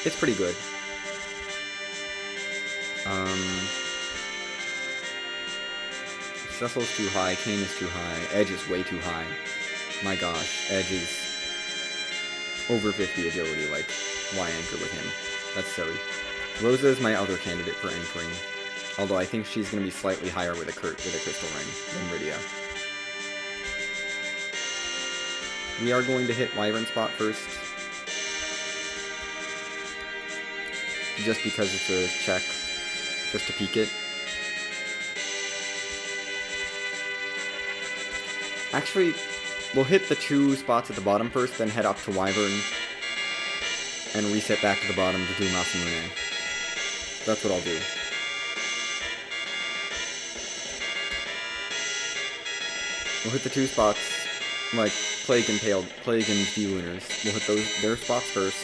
It's pretty good. Cecil's too high, Kane is too high, Edge is way too high. My gosh, Edge is over 50 agility, like, why anchor with him? That's silly. Rosa is my other candidate for anchoring, although I think she's going to be slightly higher with a crystal ring than Rydia. We are going to hit Wyvern spot first, just because it's a check, just to peek it. Actually, we'll hit the 2 spots at the bottom first, then head up to Wyvern, and reset back to the bottom to do Masamune. That's what I'll do. We'll hit the 2 spots, like Plague and D-Lunars. We'll hit their spots first,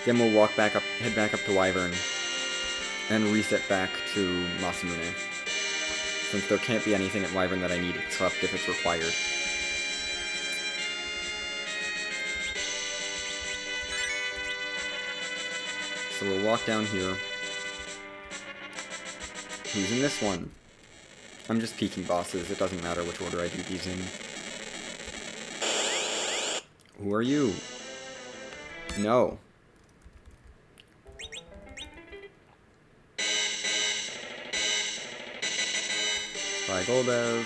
then we'll walk back up, head back up to Wyvern, and reset back to Masamune. Since there can't be anything at Wyvern that I need except if it's required. So we'll walk down here. Who's in this one? I'm just peeking bosses, it doesn't matter which order I do these in. Who are you? No. Bye, Golbez.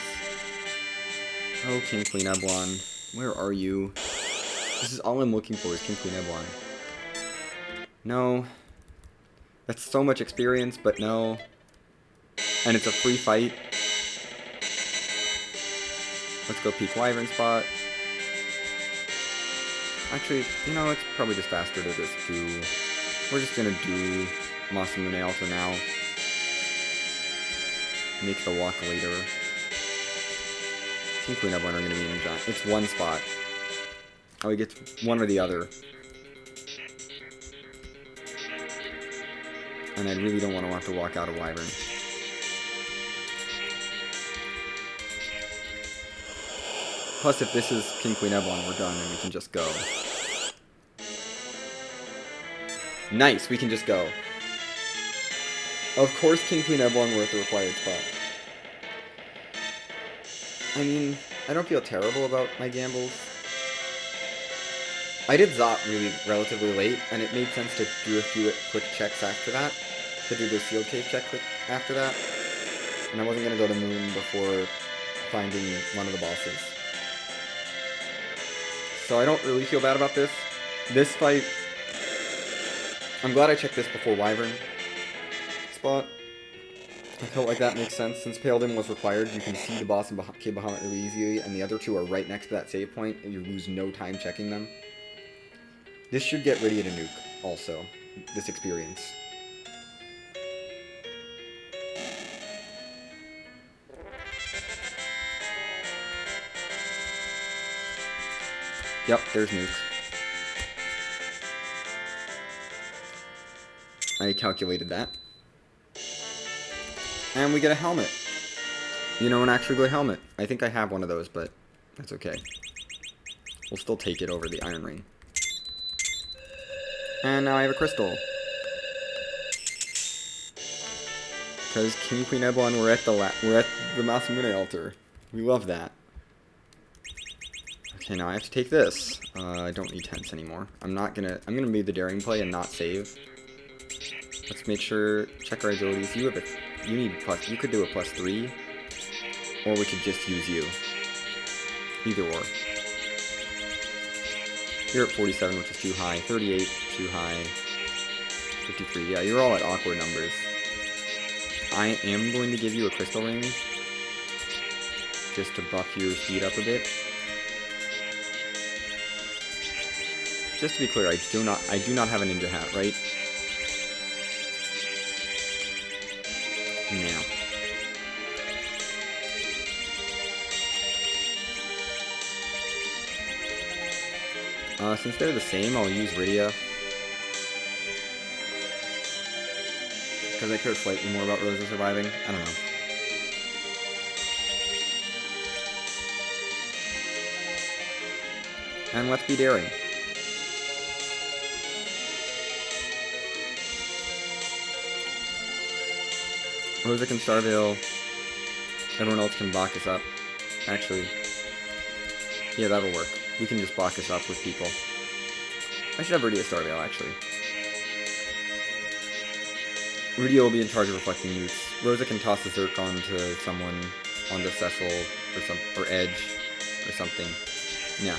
Oh, King Queen Eblon. Where are you? This is all I'm looking for is King Queen Eblon. No. That's so much experience, but no. And it's a free fight. Let's go peek Wyvern spot. Actually, you know, it's probably just faster to just do... We're just gonna do Masamune Altar now. Make the walk later. King Queen Eblon are gonna be in giant. It's 1 spot. Oh, he gets one or the other. And I really don't want to have to walk out of Wyvern. Plus, if this is King Queen Eblon, we're done and we can just go. Nice, we can just go. Of course King Queen Eblon were at the required spot. I mean, I don't feel terrible about my gambles. I did Zot really relatively late, and it made sense to do a few quick checks after that. To do the sealed cave check quick after that. And I wasn't going to go to Moon before finding one of the bosses. So I don't really feel bad about this. This fight... I'm glad I checked this before Wyvern spot. I felt like that makes sense. Since Paladin was required, you can see the boss in Cave Bahamut really easily, and the other 2 are right next to that save point, and you lose no time checking them. This should get Rydia to nuke, also. This experience. Yep, there's nuke. I calculated that. And we get a helmet. You know, an actually good helmet. I think I have one of those, but that's okay. We'll still take it over the Iron Ring. And now I have a crystal. Because King Queen Eblon were at the Masamune altar. We love that. Okay, now I have to take this. I don't need tents anymore. I'm gonna move the daring play and not save. Let's make sure, check our abilities. You could do a +3, or we could just use you. Either or. You're at 47, which is too high. 38, too high. 53, yeah, you're all at awkward numbers. I am going to give you a crystal ring, just to buff your speed up a bit. Just to be clear, I do not have a ninja hat, right? Now. Since they're the same, I'll use Rydia. Because I care slightly more about Rosa surviving. I don't know. And let's be daring. Rosa can Starveil. Everyone else can block us up. Actually, yeah, that'll work. We can just block us up with people. I should have Rydia Starveil, actually. Rydia will be in charge of reflecting nukes. Rosa can toss a Zerk onto someone, onto Cecil, or Edge, or something. Yeah.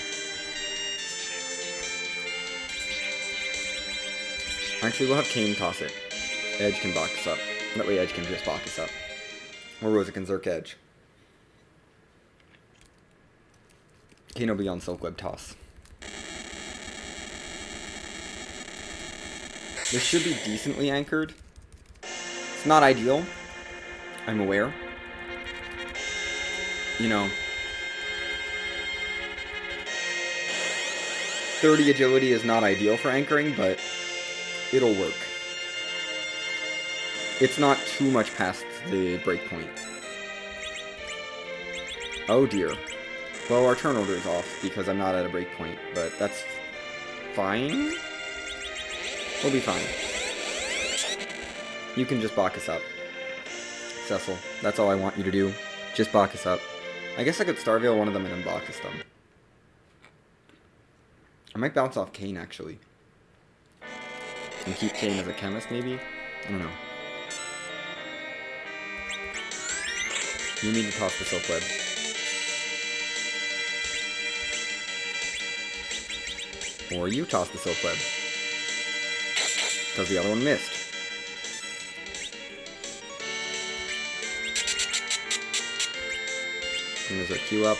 Actually, we'll have Kane toss it. Edge can block us up. That way Edge can just block us up. Or Rosa can Zerk Edge. Kane will be on Silkweb toss. This should be decently anchored. It's not ideal. I'm aware. You know. 30 agility is not ideal for anchoring, but it'll work. It's not too much past the breakpoint. Oh dear. Well, our turn order is off because I'm not at a breakpoint, but that's fine. We'll be fine. You can just block us up. Cecil, that's all I want you to do. Just block us up. I guess I could Starveil one of them and then block us them. I might bounce off Kane, actually. And keep Kane as a chemist, maybe? I don't know. You need to toss the Silkweb. Or you toss the Silkweb. Because the other one missed. And there's a Q up.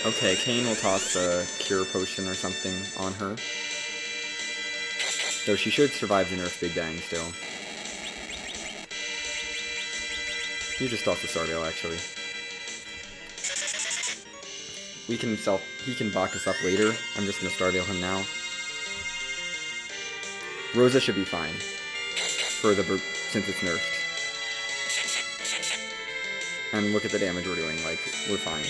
Okay, Kane will toss a Cure Potion or something on her. Though she should survive the Nerf Big Bang still. You just toss the Starveil, actually. He can block us up later. I'm just gonna Starveil him now. Rosa should be fine. Since it's nerfed. And look at the damage we're doing, like, we're fine.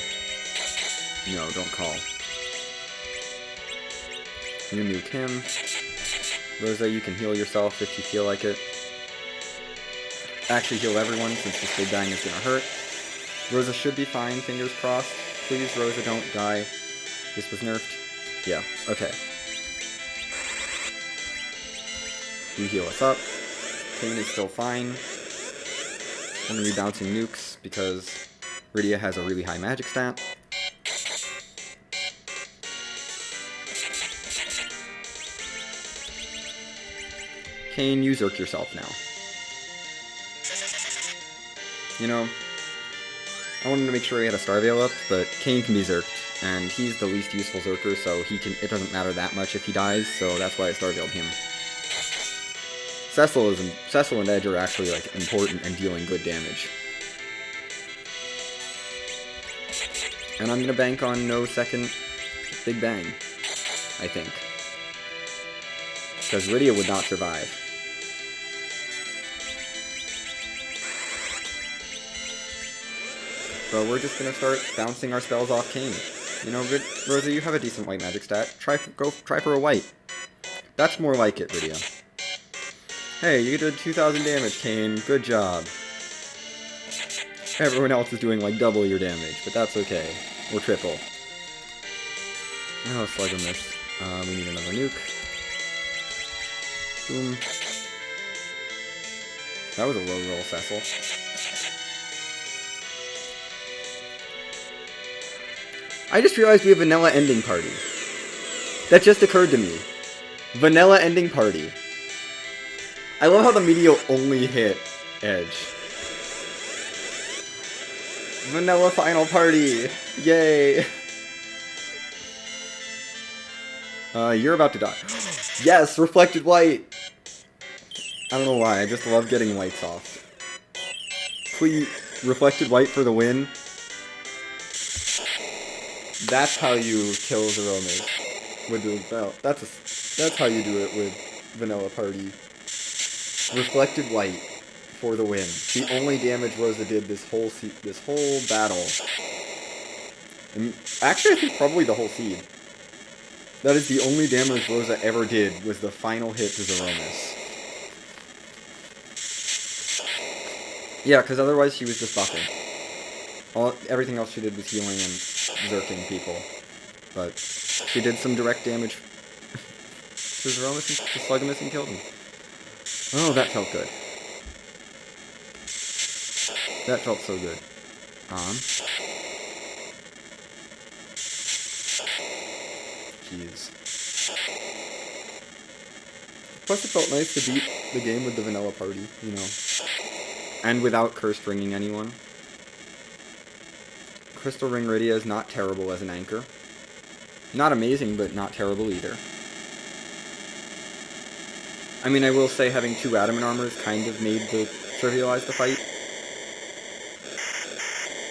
No, don't call. You nuke him. Rosa, you can heal yourself if you feel like it. Actually heal everyone, since this Big Bang is gonna hurt. Rosa should be fine, fingers crossed. Please, Rosa, don't die. This was nerfed. Yeah, okay. You heal us up. Kane is still fine. I'm gonna be bouncing nukes, because Rydia has a really high magic stat. Kane, you Zerk yourself now. You know, I wanted to make sure he had a Starveil up, but Kane can be Zerked, and he's the least useful Zerker, so it doesn't matter that much if he dies, so that's why I Starveiled him. Cecil and Edge are actually, like, important and dealing good damage. And I'm gonna bank on no second Big Bang, I think. Because Rydia would not survive. But we're just gonna start bouncing our spells off Kane. You know, Rosa, you have a decent white magic stat. Try for a white. That's more like it, Rydia. Hey, you did 2,000 damage, Kane. Good job. Everyone else is doing like double your damage, but that's okay. Or triple. Oh, slug and miss. We need another nuke. Boom. That was a low roll, Cecil. I just realized we have vanilla ending party. That just occurred to me. Vanilla ending party. I love how the meteor only hit Edge. Vanilla final party. Yay. You're about to die. Yes, reflected white. I don't know why, I just love getting whites off. Please, reflected white for the win. That's how you kill Zeromas with the belt. That's how you do it with Vanilla Party. Reflected white for the win. The only damage Rosa did this whole battle. And actually, I think probably the whole seed. That is the only damage Rosa ever did, was the final hit to Zeromas. Yeah, because otherwise she was just buffing. Everything else she did was healing and zerking people. But she did some direct damage to Zeromas and to Sluggimus and killed him. Oh, that felt good. That felt so good. Jeez. Plus it felt nice to beat the game with the Vanilla Party, you know. And without cursed ringing anyone. Crystal Ring Rydia is not terrible as an anchor. Not amazing, but not terrible either. I mean, I will say having 2 Adamant Armors kind of made trivialize the fight.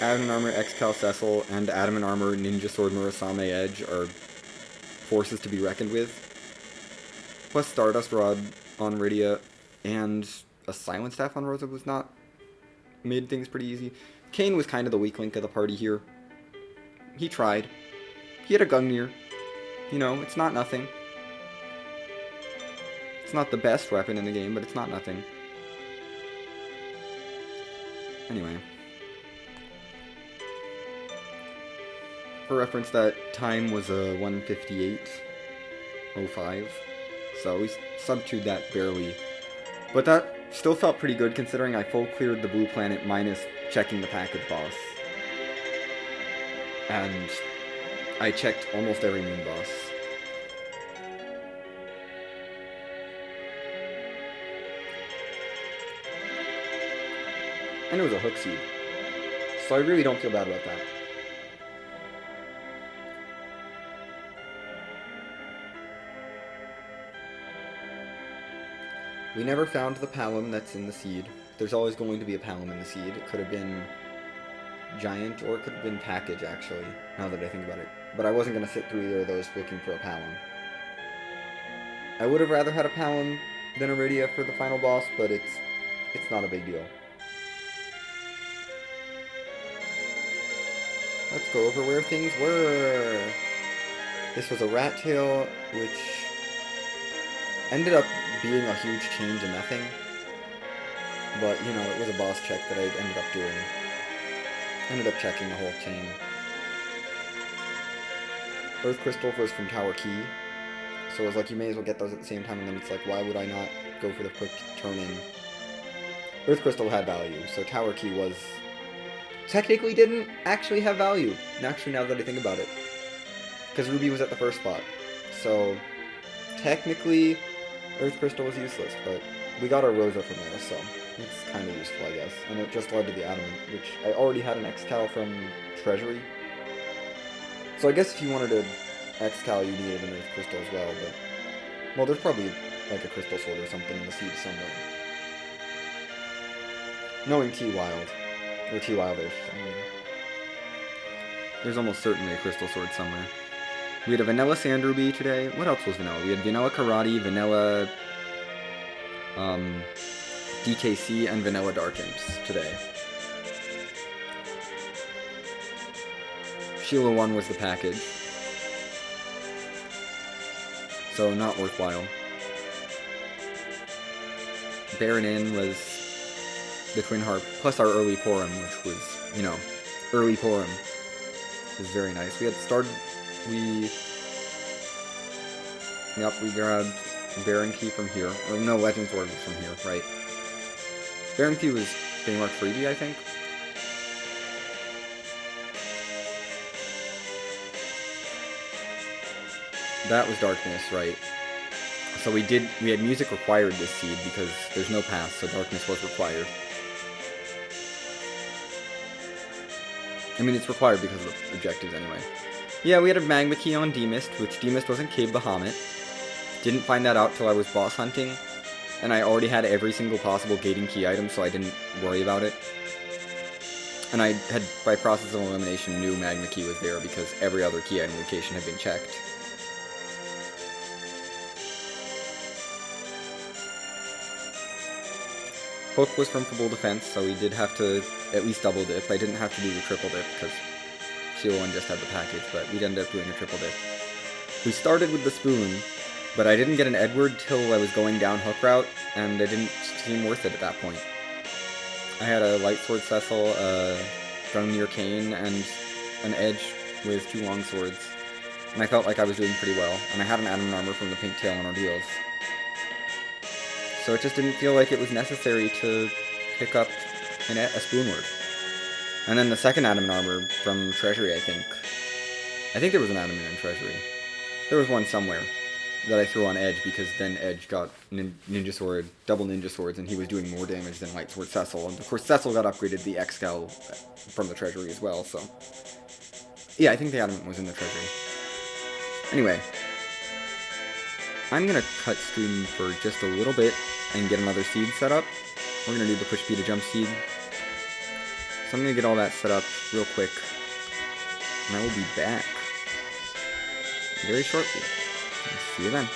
Adamant Armor X-Cal Cecil and Adamant Armor Ninja Sword Murasame Edge are forces to be reckoned with. Plus Stardust Rod on Rydia and a Silent Staff on Rosa made things pretty easy. Kane was kind of the weak link of the party here. He tried. He had a Gungnir. You know, it's not nothing. It's not the best weapon in the game, but it's not nothing. Anyway. For reference, that time was a 1:58:05. So we sub-2'd that barely. But that still felt pretty good considering I full cleared the blue planet minus checking the package boss. And I checked almost every moon boss. And it was a hook seed. So I really don't feel bad about that. We never found the Palom that's in the seed. There's always going to be a Palom in the seed. It could have been Giant, or it could have been Package, actually, now that I think about it. But I wasn't going to sit through either of those looking for a Palom. I would have rather had a Palom than a Rydia for the final boss, but it's not a big deal. Let's go over where things were. This was a Rat Tail, which ended up being a huge chain to nothing. But, you know, it was a boss check that I ended up doing. Ended up checking the whole chain. Earth Crystal was from Tower Key. So it was like, you may as well get those at the same time, and then it's like, why would I not go for the quick turn-in? Earth Crystal had value, so Tower Key was... technically didn't actually have value. Actually, now that I think about it. Because Ruby was at the first spot. So, technically, Earth Crystal was useless, but we got our Rosa from there, so it's kind of useful, I guess. And it just led to the Adamant, which I already had an X-Cal from Treasury. So I guess if you wanted an X-Cal, you needed an Earth Crystal as well, but... well, there's probably, like, a Crystal Sword or something in the seed somewhere. Knowing T-Wild. Or T-Wildish, I mean. There's almost certainly a Crystal Sword somewhere. We had a Vanilla Sand Ruby today. What else was vanilla? We had Vanilla Karate, Vanilla... DKC, and Vanilla Dark Imps today. Sheila 1 was the package. So, not worthwhile. Baron Inn was the Twin Harp, plus our early Porum, which was, you know, early Porum. It was very nice. We had started... Yep, we grabbed Baron Key from here. Or no, Legend Sword was from here, right. Baron Key was Feymark freebie, I think. That was darkness, right. So we had music required this seed because there's no path, so darkness was required. I mean, it's required because of the objectives anyway. Yeah, we had a magma key on Demist, which Demist was in Cave Bahamut. Didn't find that out till I was boss hunting, and I already had every single possible gating key item, so I didn't worry about it. And I had, by process of elimination, knew magma key was there because every other key item location had been checked. Hook was from Full Defense, so we did have to at least double dip. I didn't have to do the triple dip because Shield 1 just had the package, but we'd ended up doing a triple dip. We started with the spoon, but I didn't get an Edward till I was going down Hook route, and it didn't seem worth it at that point. I had a Light Sword Cecil, a Gungnir Cane, and an Edge with 2 long swords, and I felt like I was doing pretty well, and I had an Adamant Armor from the Pink Tail and Ordeals. So it just didn't feel like it was necessary to pick up a Spoonward. And then the second Adamant Armor from Treasury, I think there was an Adamant in Treasury. There was one somewhere that I threw on Edge because then Edge got Ninja Sword, double Ninja Swords, and he was doing more damage than Light Sword Cecil. And of course Cecil got upgraded the X-Scal from the Treasury as well, so... Yeah, I think the Adamant was in the Treasury. Anyway, I'm gonna cut stream for just a little bit and get another seed set up. We're gonna do the push B to jump seed. So I'm gonna get all that set up real quick, and I will be back very shortly. See you then.